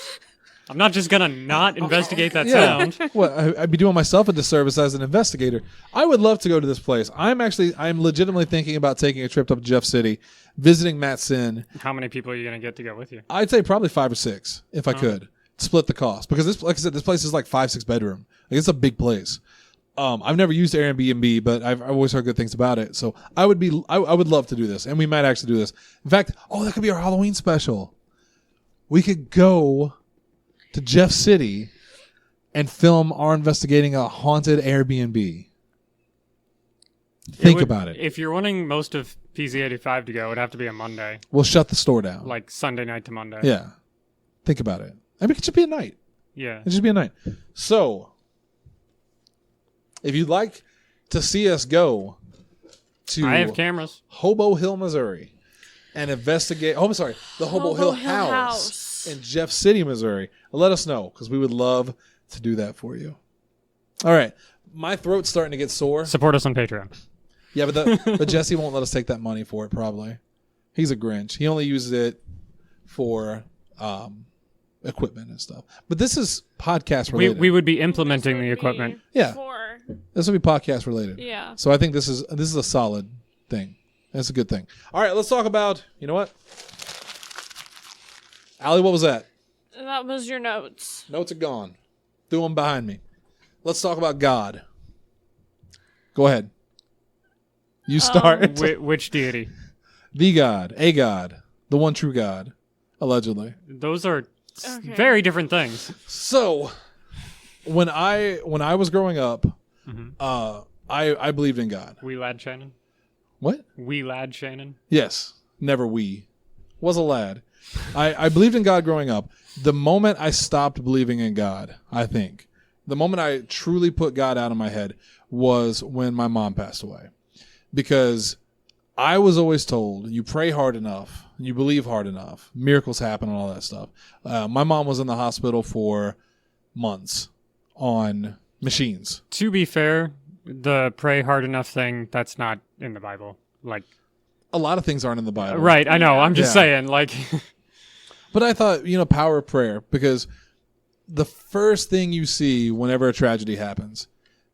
I'm not just going to not investigate that sound. Well, I'd be doing myself a disservice as an investigator. I would love to go to this place. I'm legitimately thinking about taking a trip up to Jeff City, visiting Matt Sin. How many people are you going to get to go with you? I'd say probably 5 or 6 if I could. Split the cost, because this, like I said, this place is like 5-6 bedroom. Like, it's a big place. I've never used Airbnb, but I've always heard good things about it. So I would love to do this, and we might actually do this. In fact, that could be our Halloween special. We could go to Jeff City and film our investigating a haunted Airbnb. Think about it. If you're wanting most of PZ85 to go, it would have to be a Monday. We'll shut the store down. Like Sunday night to Monday. Yeah. Think about it. I mean, it should be a night. Yeah. It should be a night. So, if you'd like to see us go to I have cameras. Hobo Hill, Missouri, and investigate. Oh, I'm sorry, the Hobo Hill House in Jeff City, Missouri. Let us know because we would love to do that for you. All right, my throat's starting to get sore. Support us on Patreon. Yeah, but Jesse won't let us take that money for it. Probably, he's a Grinch. He only uses it for equipment and stuff. But this is podcast related. We would be implementing the equipment. Yeah. For, This will be podcast related. yeah. So I think this is a solid thing. That's a good thing. All right, let's talk about, you know what? Allie, what was that? That was your notes. Notes are gone. Threw them behind me. Let's talk about God. Go ahead. You start. Which deity? The God. A God. The one true God. Allegedly. Those are Okay. very different things. So, when I was growing up, I believed in God. Wee lad Shannon. What? Wee lad Shannon. Yes. Never we. Was a lad. I believed in God growing up. The moment I stopped believing in God, I think, the moment I truly put God out of my head was when my mom passed away. Because I was always told, you pray hard enough, you believe hard enough, miracles happen and all that stuff. My mom was in the hospital for months on machines. To be fair, the pray hard enough thing, that's not in the Bible. Like, A lot of things aren't in the Bible. right, I know. I'm just Yeah. saying, like, But I thought, power of prayer, because the first thing you see whenever a tragedy happens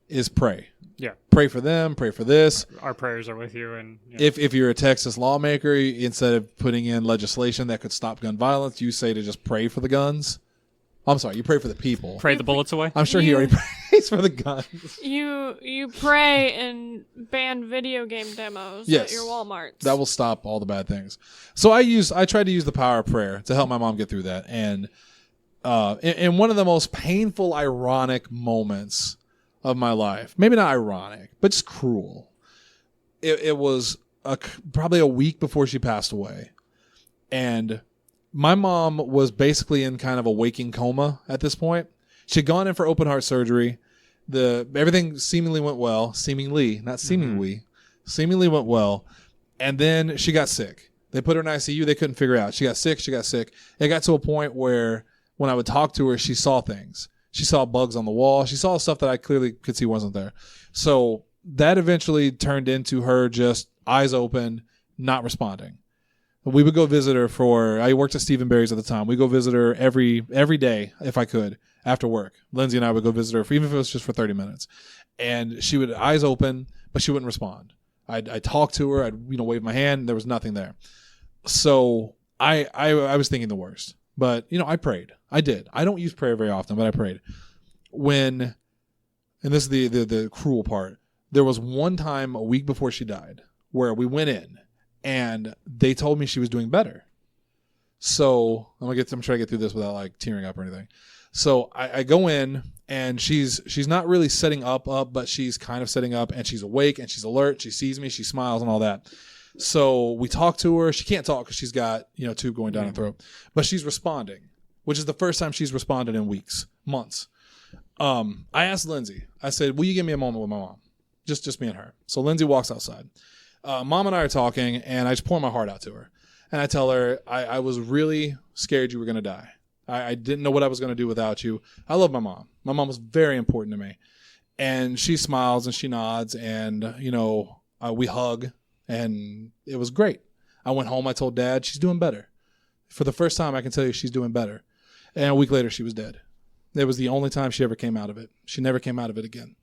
is pray. yeah, Pray for them, pray for this. our prayers are with you. And If you're a Texas lawmaker, instead of putting in legislation that could stop gun violence, you say to just pray for the guns. I'm sorry, you pray for the people. pray the bullets away. I'm sure he already prays for the guns. You pray and ban video game demos Yes. at your Walmarts. That will stop all the bad things. So I tried to use the power of prayer to help my mom get through that. And in one of the most painful, ironic moments of my life, maybe not ironic, but just cruel. It was probably a week before she passed away. And my mom was basically in kind of a waking coma at this point. She'd gone in for open heart surgery. Everything seemingly went well. Seemingly, not seemingly. Seemingly went well. And then she got sick. They put her in ICU. They couldn't figure out. She got sick. It got to a point where when I would talk to her, she saw things. She saw bugs on the wall. She saw stuff that I clearly could see wasn't there. So that eventually turned into her just eyes open, not responding. We would go visit her I worked at Stephen Barry's at the time. We go visit her every day if I could after work. Lindsay and I would go visit her even if it was just for 30 minutes. And she would eyes open, but she wouldn't respond. I'd talk to her. I'd wave my hand. There was nothing there. So I was thinking the worst. But, I prayed. I did. I don't use prayer very often, but I prayed. And this is the cruel part, there was one time a week before she died where we went in and they told me she was doing better. So I'm trying to get through this without like tearing up or anything. So I go in and she's not really setting up, but she's kind of setting up and she's awake and she's alert. She sees me, she smiles and all that. So we talk to her. She can't talk because she's got, tube going down her throat, but she's responding, which is the first time she's responded in months. I asked Lindsay, I said, will you give me a moment with my mom? Just me and her. So Lindsay walks outside. Mom and I are talking and I just pour my heart out to her. And I tell her, I was really scared you were going to die. I didn't know what I was going to do without you. I love my mom. My mom was very important to me. And she smiles and she nods and, we hug and it was great. I went home. I told Dad she's doing better. For the first time, I can tell you she's doing better. And a week later, she was dead. It was the only time she ever came out of it. She never came out of it again.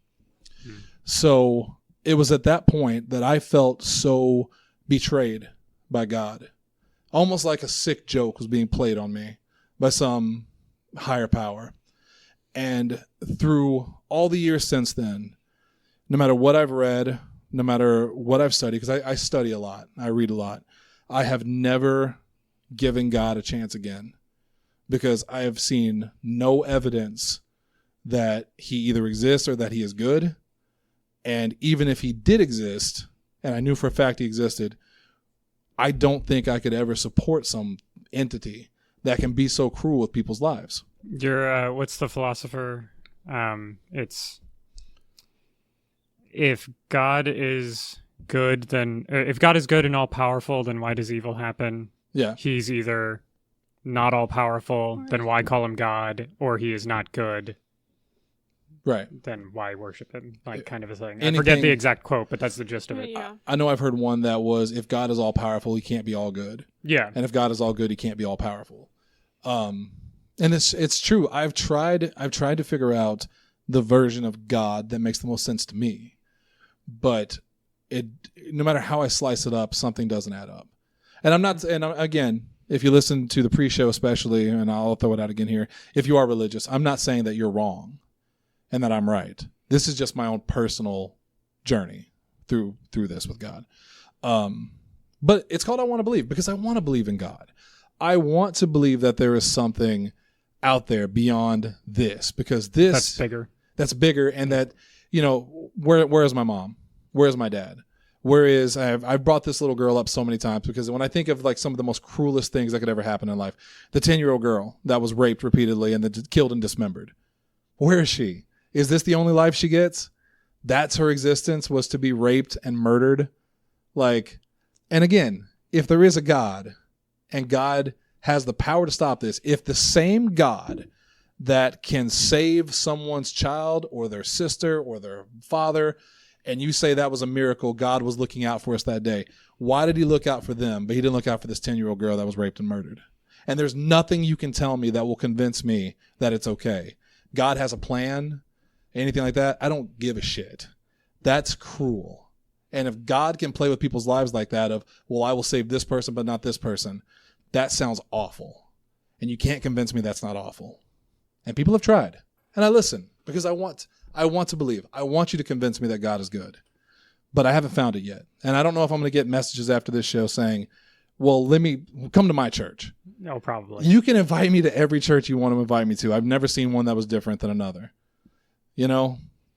So it was at that point that I felt so betrayed by God. Almost like a sick joke was being played on me by some higher power. And through all the years since then, no matter what I've read, no matter what I've studied, because I study a lot, I read a lot, I have never given God a chance again because I have seen no evidence that he either exists or that he is good. And even if he did exist, and I knew for a fact he existed, I don't think I could ever support some entity that can be so cruel with people's lives. You're what's the philosopher? It's if God is good, then if God is good and all powerful, then why does evil happen? Yeah. He's either not all powerful, then why call him God, or he is not good, Right. then why worship him? Like, kind of a thing. I Anything- forget the exact quote, but that's the gist of it. Yeah. I know I've heard one that was, if God is all powerful, he can't be all good. Yeah. And if God is all good, he can't be all powerful. And it's true. I've tried to figure out the version of God that makes the most sense to me. But no matter how I slice it up, something doesn't add up. And again, if you listen to the pre-show especially, and I'll throw it out again here, if you are religious, I'm not saying that you're wrong and that I'm right. This is just my own personal journey through this with God. But it's called I Want to Believe because I want to believe in God. I want to believe that there is something out there beyond this, because That's bigger. And that, where is my mom? Where is my dad? Where is, I've brought this little girl up so many times because when I think of like some of the most cruelest things that could ever happen in life, the 10-year-old girl that was raped repeatedly and then killed and dismembered. Where is she? Is this the only life she gets? That's her existence, was to be raped and murdered. Like, and again, if there is a God and God has the power to stop this, if the same God that can save someone's child or their sister or their father, and you say that was a miracle, God was looking out for us that day, why did he look out for them, but he didn't look out for this 10-year-old girl that was raped and murdered? And there's nothing you can tell me that will convince me that it's okay. God has a plan, anything like that, I don't give a shit. That's cruel. And if God can play with people's lives like that of, well, I will save this person but not this person, that sounds awful. And you can't convince me that's not awful. And people have tried. And I listen because I want to believe. I want you to convince me that God is good. But I haven't found it yet. And I don't know if I'm going to get messages after this show saying, well, let me come to my church. No, probably. You can invite me to every church you want to invite me to. I've never seen one that was different than another.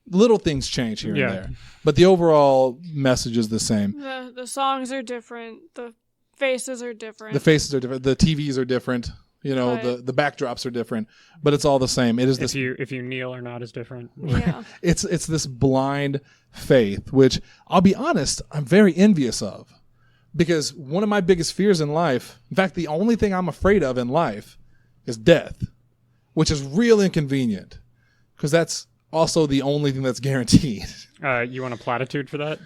Little things change here and there. But the overall message is the same. The songs are different. The faces are different. The faces are different. The TVs are different. The backdrops are different, but it's all the same. It is this. If you kneel or not is different. Yeah. It's this blind faith, which I'll be honest, I'm very envious of, because one of my biggest fears in life, in fact, the only thing I'm afraid of in life, is death, which is real inconvenient, because that's also the only thing that's guaranteed. You want a platitude for that?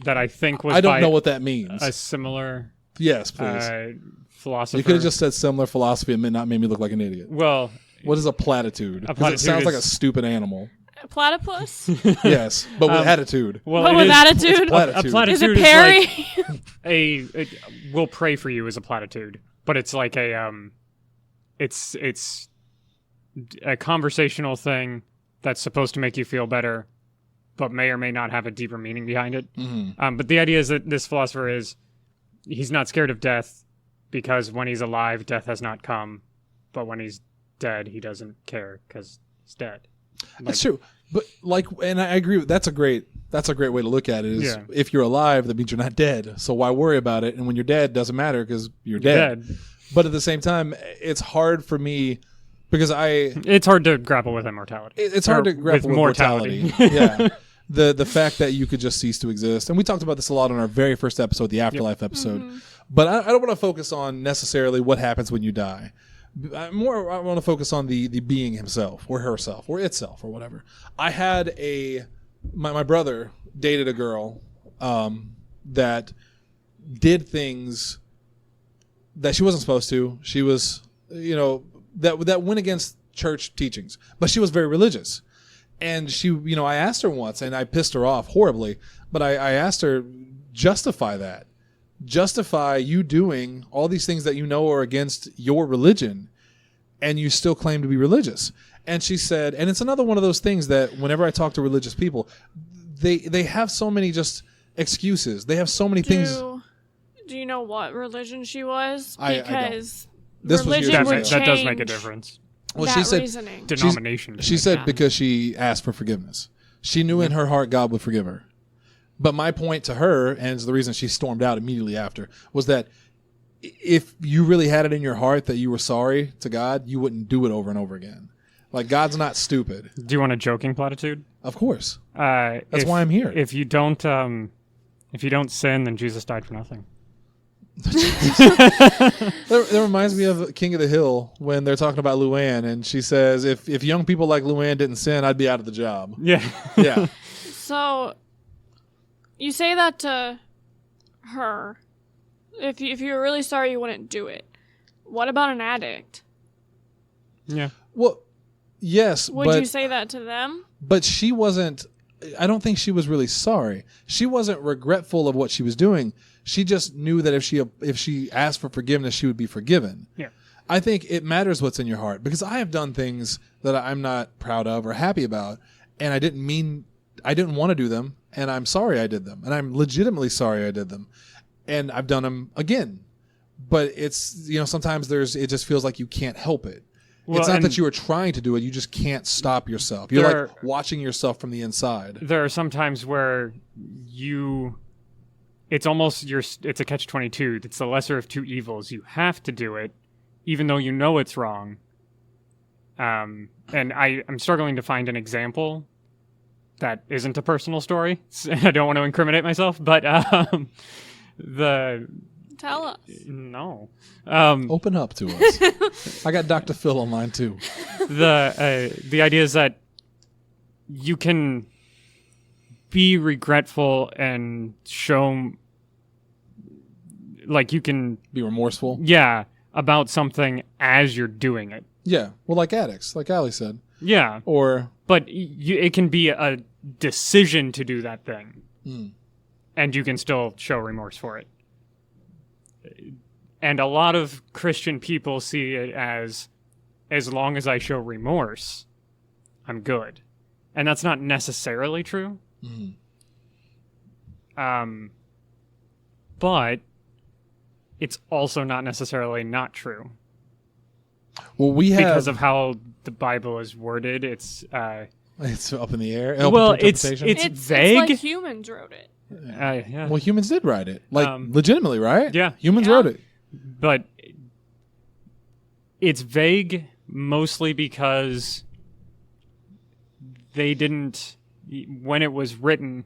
That I think was. I don't know what that means. A similar. Yes, please. Philosopher. You could have just said similar philosophy and not made me look like an idiot. Well, what is a platitude? A platitude it sounds like a stupid animal. A platypus? Yes, but with attitude. But with attitude? Platitude. A platitude is it Perry? Is like we'll pray for you is a platitude, but it's like it's a conversational thing that's supposed to make you feel better, but may or may not have a deeper meaning behind it. Mm-hmm. But the idea is that this philosopher he's not scared of death because when he's alive, death has not come, but when he's dead, he doesn't care because he's dead. That's true, but and I agree. That's a great way to look at it. Is if you're alive, that means you're not dead. So why worry about it? And when you're dead, it doesn't matter because you're dead. But at the same time, it's hard for me because it's hard to grapple with immortality. It's hard to grapple with mortality. Yeah. The fact that you could just cease to exist. And we talked about this a lot on our very first episode, the Afterlife episode. Mm-hmm. But I don't want to focus on necessarily what happens when you die. I want to focus on the being himself or herself or itself or whatever. I had my brother dated a girl that did things that she wasn't supposed to. She was, that went against church teachings, but she was very religious. And she, I asked her once, and I pissed her off horribly, but I asked her, justify that. Justify you doing all these things that are against your religion, and you still claim to be religious. And she said, and it's another one of those things that whenever I talk to religious people, they have so many just excuses. They have so many things. Do you know what religion she was? I Because this religion was would change. That does make a difference. Well, that she said reasoning. Denomination. she said Yeah. because she asked for forgiveness. She knew in her heart God would forgive her. But my point to her, and it's the reason she stormed out immediately after, was that if you really had it in your heart that you were sorry to God, you wouldn't do it over and over again. Like, God's not stupid. Do you want a joking platitude? Of course. That's why I'm here. If you don't sin, then Jesus died for nothing. That reminds me of King of the Hill when they're talking about Luann, and she says, if young people like Luann didn't sin, I'd be out of the job. Yeah. Yeah. So, you say that to her. If you were really sorry, you wouldn't do it. What about an addict? Yeah. Well, yes, Would you say that to them? But she wasn't. I don't think she was really sorry. She wasn't regretful of what she was doing. She just knew that if she asked for forgiveness, she would be forgiven. Yeah. I think it matters what's in your heart, because I have done things that I'm not proud of or happy about, and I didn't want to do them, and I'm sorry I did them, and I'm legitimately sorry I did them, and I've done them again. But it's, sometimes it just feels like you can't help it. Well, it's not that you are trying to do it, you just can't stop yourself. You're like watching yourself from the inside. There are some times where it's almost it's a catch-22. It's the lesser of two evils. You have to do it, even though you know it's wrong. And I'm struggling to find an example that isn't a personal story. I don't want to incriminate myself, but Tell us. No. Open up to us. I got Dr. Phil online too. The idea is that you can be regretful and show, like, you can be remorseful. Yeah, about something as you're doing it. Yeah, well, like addicts, like Allie said. Yeah, but it can be a decision to do that thing, and you can still show remorse for it. And a lot of Christian people see it as long as I show remorse, I'm good. And that's not necessarily true. But it's also not necessarily not true. Well, because of how the Bible is worded, it's up in the air. It's vague. It's like humans wrote it. Yeah. Well, humans did write it, legitimately, right? Yeah, humans wrote it. But it's vague mostly because they didn't. When it was written,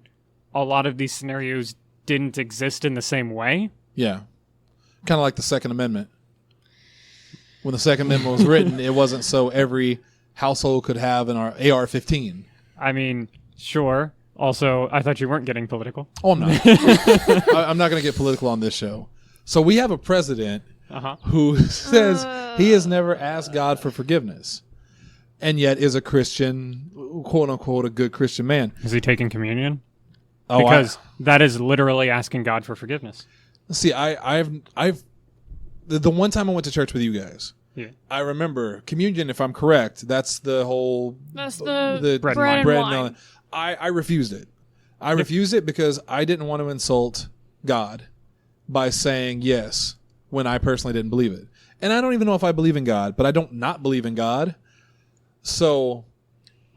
a lot of these scenarios didn't exist in the same way. Yeah, kind of like the Second Amendment. When the Second Amendment was written, it wasn't so every household could have an AR-15. I mean, sure. Also, I thought you weren't getting political. Oh, I'm not. I'm not going to get political on this show. So we have a president who says he has never asked God for forgiveness, and yet is a Christian, quote unquote, a good Christian man. Is he taking communion? Oh, because that is literally asking God for forgiveness. See, I've the one time I went to church with you guys. Yeah. I remember communion, if I'm correct. That's the whole. That's the bread and bread wine. and I refused it. I refused it because I didn't want to insult God by saying yes when I personally didn't believe it. And I don't even know if I believe in God, but I don't not believe in God. So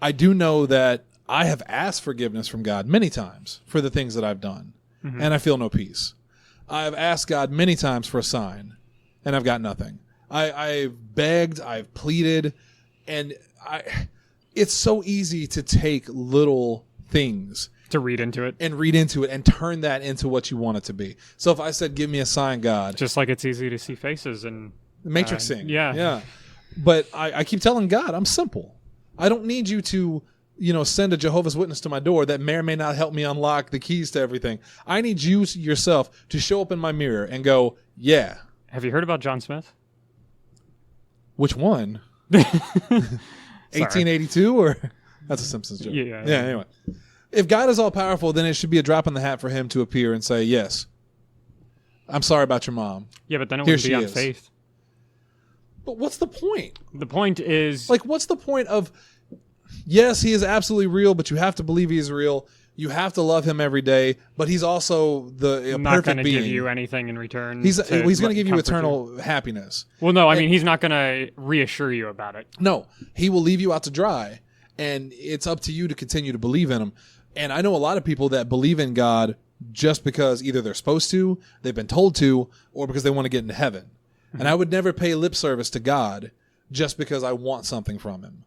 I do know that I have asked forgiveness from God many times for the things that I've done, and I feel no peace. I've asked God many times for a sign, and I've got nothing. I've begged, I've pleaded, and it's so easy to take little things to read into it and turn that into what you want it to be. So if I said, give me a sign, God. Just like it's easy to see faces and Matrixing. Yeah. But I keep telling God, I'm simple. I don't need you to, send a Jehovah's Witness to my door that may or may not help me unlock the keys to everything. I need you yourself to show up in my mirror and go, yeah. Have you heard about John Smith? Which one? 1882 or that's a Simpsons joke. Yeah. Anyway, if God is all powerful, then it should be a drop in the hat for him to appear and say, yes, I'm sorry about your mom. Yeah, but then it Here would be she on is. faith. But what's the point? The point is, what's the point of, yes, he is absolutely real, but you have to believe he is real. You have to love him every day, but he's also the not going perfect to being. give you anything in return. He's going to give you comfort eternal happiness. Well, no, I mean, he's not going to reassure you about it. No, he will leave you out to dry, and it's up to you to continue to believe in him. And I know a lot of people that believe in God just because either they're supposed to, they've been told to, or because they want to get into heaven. And I would never pay lip service to God just because I want something from him.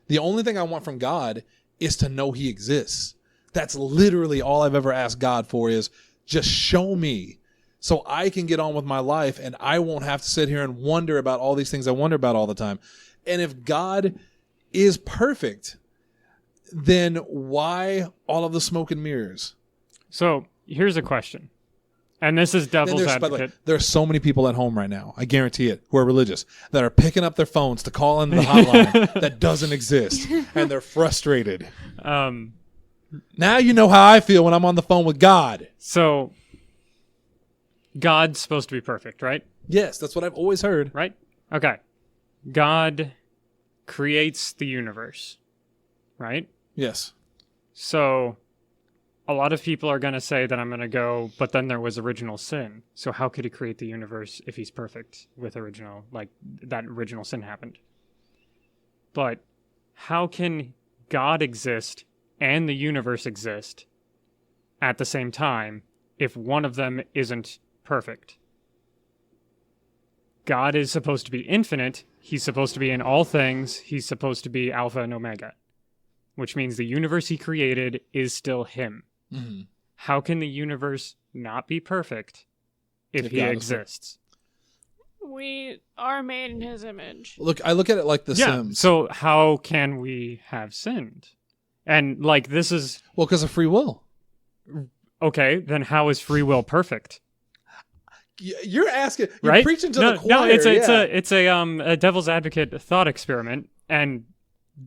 The only thing I want from God is to know he exists. That's literally all I've ever asked God for, is just show me so I can get on with my life and I won't have to sit here and wonder about all these things I wonder about all the time. And if God is perfect, then why all of the smoke and mirrors? So here's a question. And this is devil's advocate. There are so many people at home right now, I guarantee it, who are religious, that are picking up their phones to call into the hotline that doesn't exist, and they're frustrated. Now you know how I feel when I'm on the phone with God. So God's supposed to be perfect, right? Yes, that's what I've always heard. Right? Okay. God creates the universe, right? Yes. So a lot of people are going to say that I'm going to go, but then there was original sin. So how could he create the universe if he's perfect with original, like that original sin happened? But how can God exist and the universe exist at the same time if one of them isn't perfect? God is supposed to be infinite. He's supposed to be in all things. He's supposed to be Alpha and Omega, which means the universe he created is still him. Mm-hmm. How can the universe not be perfect if he exists? We are made in his image. Look, I look at it like The Sims. So how can we have sinned? And like this is because of free will. Okay, then how is free will perfect? You're asking, you're right? preaching to the choir. No, it's a devil's advocate thought experiment, and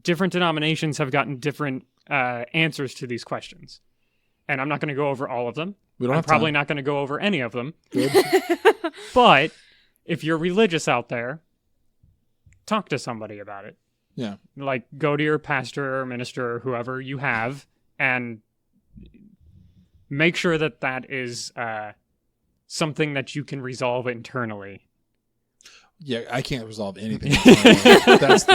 different denominations have gotten different answers to these questions. And I'm not going to go over all of them. I'm probably not going to go over any of them. Good. But if you're religious out there, talk to somebody about it. Yeah. Like, go to your pastor or minister or whoever you have and make sure that that is something that you can resolve internally. Yeah, I can't resolve anything. That's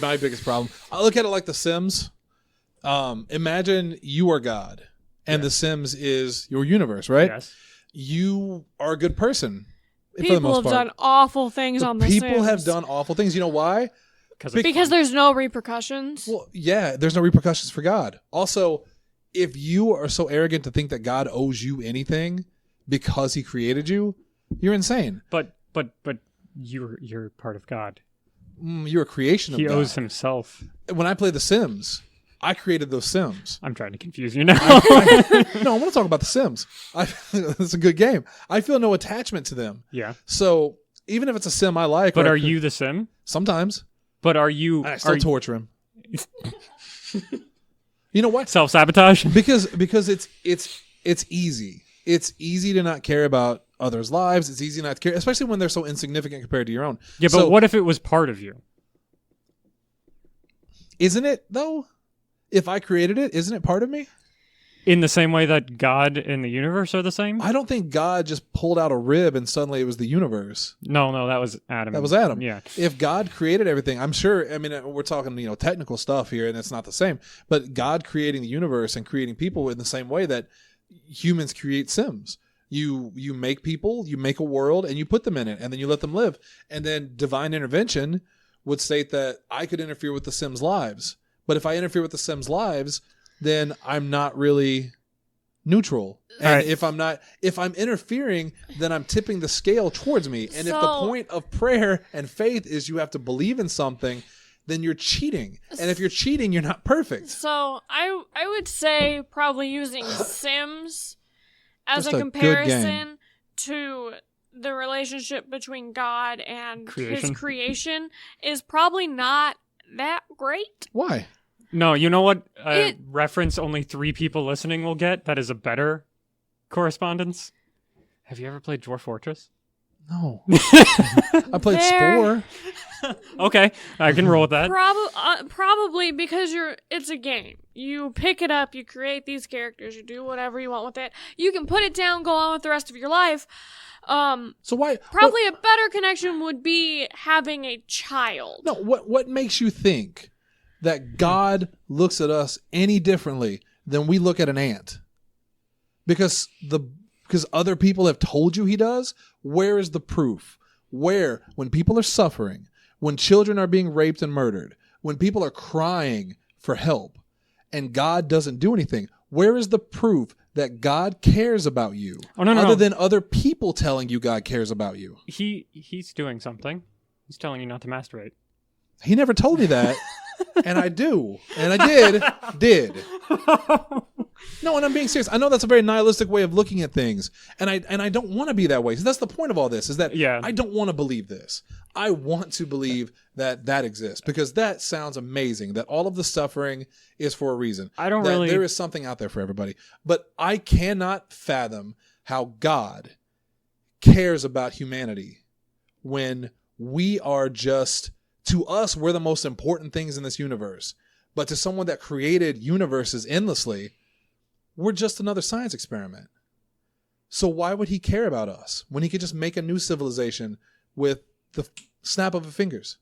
my biggest problem. I look at it like The Sims. Imagine you are God. And The Sims is your universe, right? Yes. You are a good person. For the People most have part. done awful things on The Sims. People have done awful things. You know why? Because there's no repercussions. Well, yeah, there's no repercussions for God. Also, if you are so arrogant to think that God owes you anything because he created you, you're insane. But you're part of God. You're a creation of God. He owes himself. When I play The Sims, I created those Sims. I'm trying to confuse you now. No, I want to talk about The Sims. It's a good game. I feel no attachment to them. Yeah. So even if it's a Sim I like. But are you the Sim? Sometimes. But are you... I still torture him. You know what? Self-sabotage? Because it's easy. It's easy to not care about others' lives. It's easy not to care, especially when they're so insignificant compared to your own. Yeah, but what if it was part of you? Isn't it, though? If I created it, isn't it part of me? In the same way that God and the universe are the same? I don't think God just pulled out a rib and suddenly it was the universe. No, that was Adam. That was Adam. Yeah. If God created everything, I'm sure, I mean, we're talking, technical stuff here and it's not the same, but God creating the universe and creating people in the same way that humans create Sims. You make people, you make a world, and you put them in it, and then you let them live. And then divine intervention would state that I could interfere with the Sims' lives. But if I interfere with the Sims' lives, then I'm not really neutral. And if I'm interfering, then I'm tipping the scale towards me. And if the point of prayer and faith is you have to believe in something, then you're cheating. And if you're cheating, you're not perfect. So I would say probably using Sims as Just a a comparison to the relationship between God and his creation is probably not that great. Why? No, you know what reference only 3 people listening will get that is a better correspondence? Have you ever played Dwarf Fortress? No. I played Spore. Okay, I can roll with that. Probably because it's a game. You pick it up, you create these characters, you do whatever you want with it. You can put it down, go on with the rest of your life. So why? Probably a better connection would be having a child. No, what makes you think that God looks at us any differently than we look at an ant? Because other people have told you he does? Where is the proof? Where, when people are suffering, when children are being raped and murdered, when people are crying for help, and God doesn't do anything, where is the proof that God cares about you? Oh, no, other than other people telling you God cares about you. He's doing something. He's telling you not to masturbate. He never told me that. And I do. And I did. No, and I'm being serious. I know that's a very nihilistic way of looking at things. And I don't want to be that way. So that's the point of all this, is that I don't want to believe this. I want to believe that exists, because that sounds amazing, that all of the suffering is for a reason. There is something out there for everybody. But I cannot fathom how God cares about humanity when we are just... To us, we're the most important things in this universe. But to someone that created universes endlessly, we're just another science experiment. So why would he care about us when he could just make a new civilization with the snap of his fingers?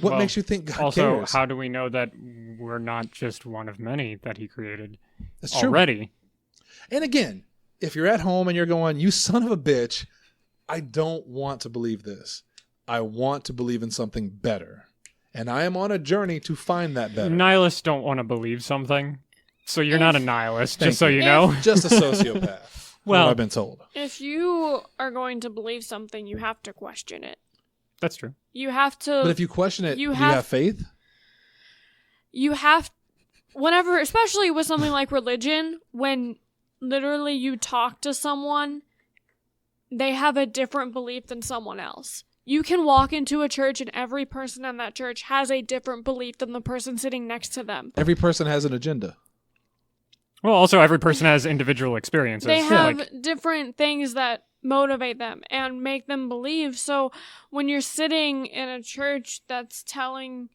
What makes you think God also, cares? How do we know that we're not just one of many that he created That's true. already? And again, if you're at home and you're going, you son of a bitch, I don't want to believe this. I want to believe in something better. And I am on a journey to find that better. Nihilists don't want to believe something. So you're not a nihilist, just so you know. Just a sociopath. Well, I've been told. If you are going to believe something, you have to question it. That's true. You have to... But if you question it, do you have faith? You have... Whenever, especially with something like religion, when literally you talk to someone, they have a different belief than someone else. You can walk into a church and every person in that church has a different belief than the person sitting next to them. Every person has an agenda. Well, also every person has individual experiences. They have different things that motivate them and make them believe. So when you're sitting in a church that's telling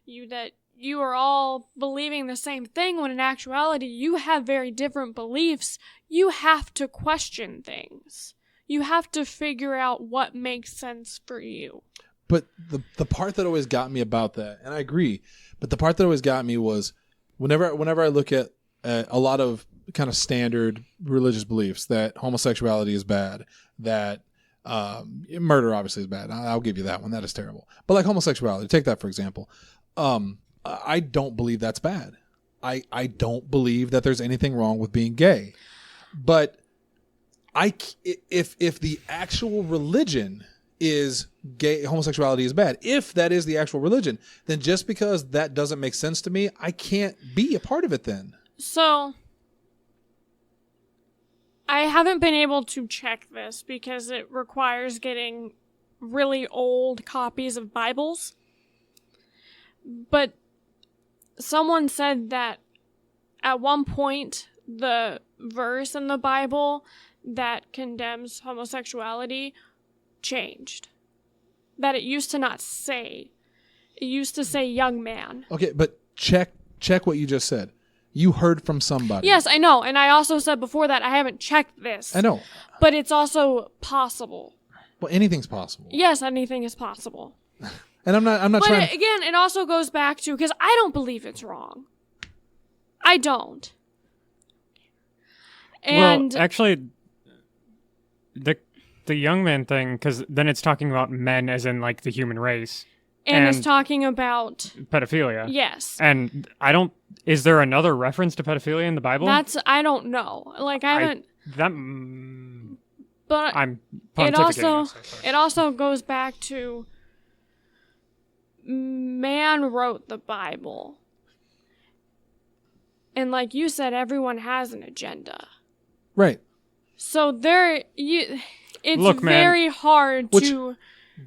you that you are all believing the same thing, when in actuality you have very different beliefs, you have to question things. You have to figure out what makes sense for you. But the part that always got me about that, and I agree, but the part that always got me was whenever I look at a lot of kind of standard religious beliefs, that homosexuality is bad, that murder obviously is bad. I'll give you that one. That is terrible. But like homosexuality, take that for example. I don't believe that's bad. I don't believe that there's anything wrong with being gay. But if the actual religion is gay, homosexuality is bad, if that is the actual religion, then just because that doesn't make sense to me, I can't be a part of it then. So, I haven't been able to check this because it requires getting really old copies of Bibles. But someone said that at one point, the verse in the Bible that condemns homosexuality changed. That it used to not say. It used to say young man. Okay, but check what you just said. You heard from somebody. Yes, I know. And I also said before that I haven't checked this. I know. But it's also possible. Well, anything's possible. Yes, anything is possible. And I'm not but trying... again, it also goes back to, because I don't believe it's wrong. I don't. And well, actually, the young man thing, because then it's talking about men as in like the human race. And it's talking about pedophilia. Yes. And is there another reference to pedophilia in the Bible? I don't know. Like I haven't. But I'm it also goes back to man wrote the Bible. And like you said, everyone has an agenda. Right. So it's very hard to...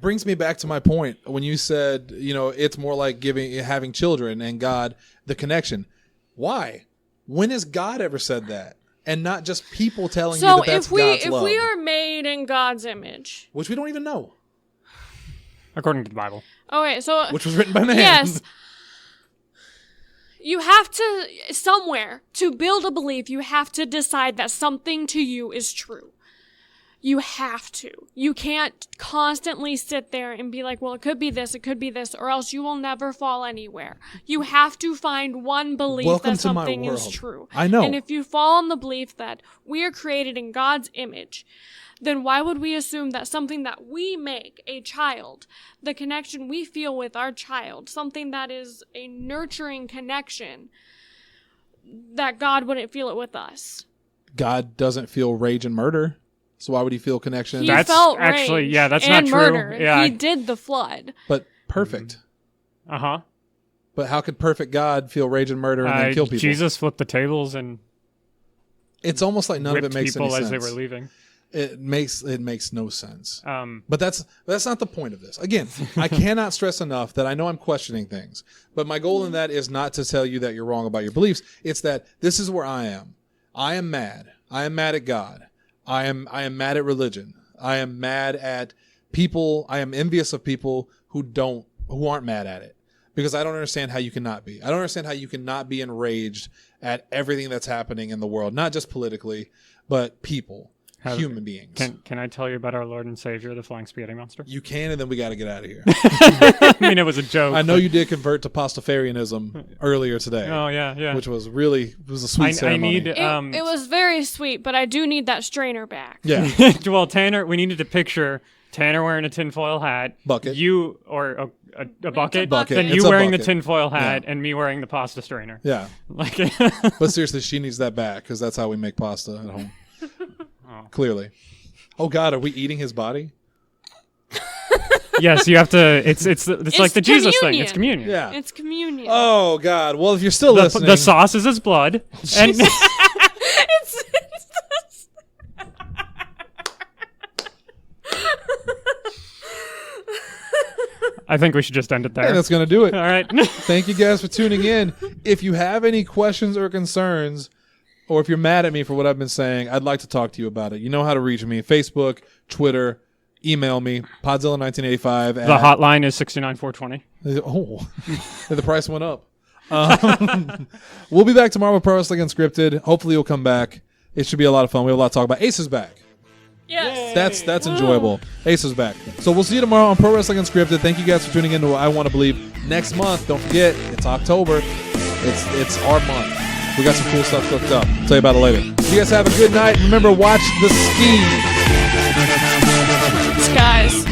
Brings me back to my point when you said, it's more like having children and God, the connection. Why? When has God ever said that? And not just people telling you that's God's love. So if we are made in God's image, which we don't even know. According to the Bible. Okay, so which was written by man. yes. You have to, somewhere, to build a belief, you have to decide that something to you is true. You have to. You can't constantly sit there and be like, well, it could be this, or else you will never fall anywhere. You have to find one belief Welcome that to my something is world. true. I know. And if you fall on the belief that we are created in God's image, then why would we assume that something that we make, a child, the connection we feel with our child, something that is a nurturing connection, that God wouldn't feel it with us? God doesn't feel rage and murder. So why would he feel connection? He That's felt actually- rage yeah, that's and not true. murder. Yeah. He did the flood. But perfect. Uh-huh. But how could perfect God feel rage and murder and then kill people? Jesus flipped the tables and It's almost like none of whipped it makes people any as sense. they were leaving. It makes no sense. Um, But that's not the point of this. Again, I cannot stress enough that I know I'm questioning things, but my goal in that is not to tell you that you're wrong about your beliefs. It's that this is where I am. I am mad. I am mad at God. I am mad at religion. I am mad at people. I am envious of people who aren't mad at it, because I don't understand how you cannot be. I don't understand how you cannot be enraged at everything that's happening in the world, not just politically, but people. Human beings. Can I tell you about our Lord and Savior, the flying spaghetti monster? You can, and then we got to get out of here. I mean, it was a joke. I know you did convert to Pastafarianism earlier today. Oh, yeah. Which was a sweet ceremony. It was very sweet, but I do need that strainer back. Yeah. Well, Tanner, we needed to picture Tanner wearing a tinfoil hat. Bucket. You, or a bucket. Bucket. Then It's you a wearing bucket. the tinfoil hat Yeah. and me wearing the pasta strainer. Yeah. Like, But seriously, she needs that back, because that's how we make pasta at home. Clearly. Oh, God, are we eating his body? yes, you have to. It's like the Jesus thing. It's communion. Yeah. It's communion. Oh, God. Well, if you're still listening. The sauce is his blood. And It's I think we should just end it there. Hey, that's going to do it. All right. Thank you guys for tuning in. If you have any questions or concerns, or if you're mad at me for what I've been saying, I'd like to talk to you about it. You know how to reach me. Facebook, Twitter, email me, Podzilla1985. The hotline is 69420. Oh, the price went up. We'll be back tomorrow with Pro Wrestling Unscripted. Hopefully you'll come back. It should be a lot of fun. We have a lot to talk about. Ace is back. yes. That's enjoyable. Ace is back. So we'll see you tomorrow on Pro Wrestling Unscripted. Thank you guys for tuning in to I Want to Believe. Next month, don't forget, it's October. It's our month. We got some cool stuff cooked up. I'll tell you about it later. You guys have a good night. Remember, watch the ski. Skies.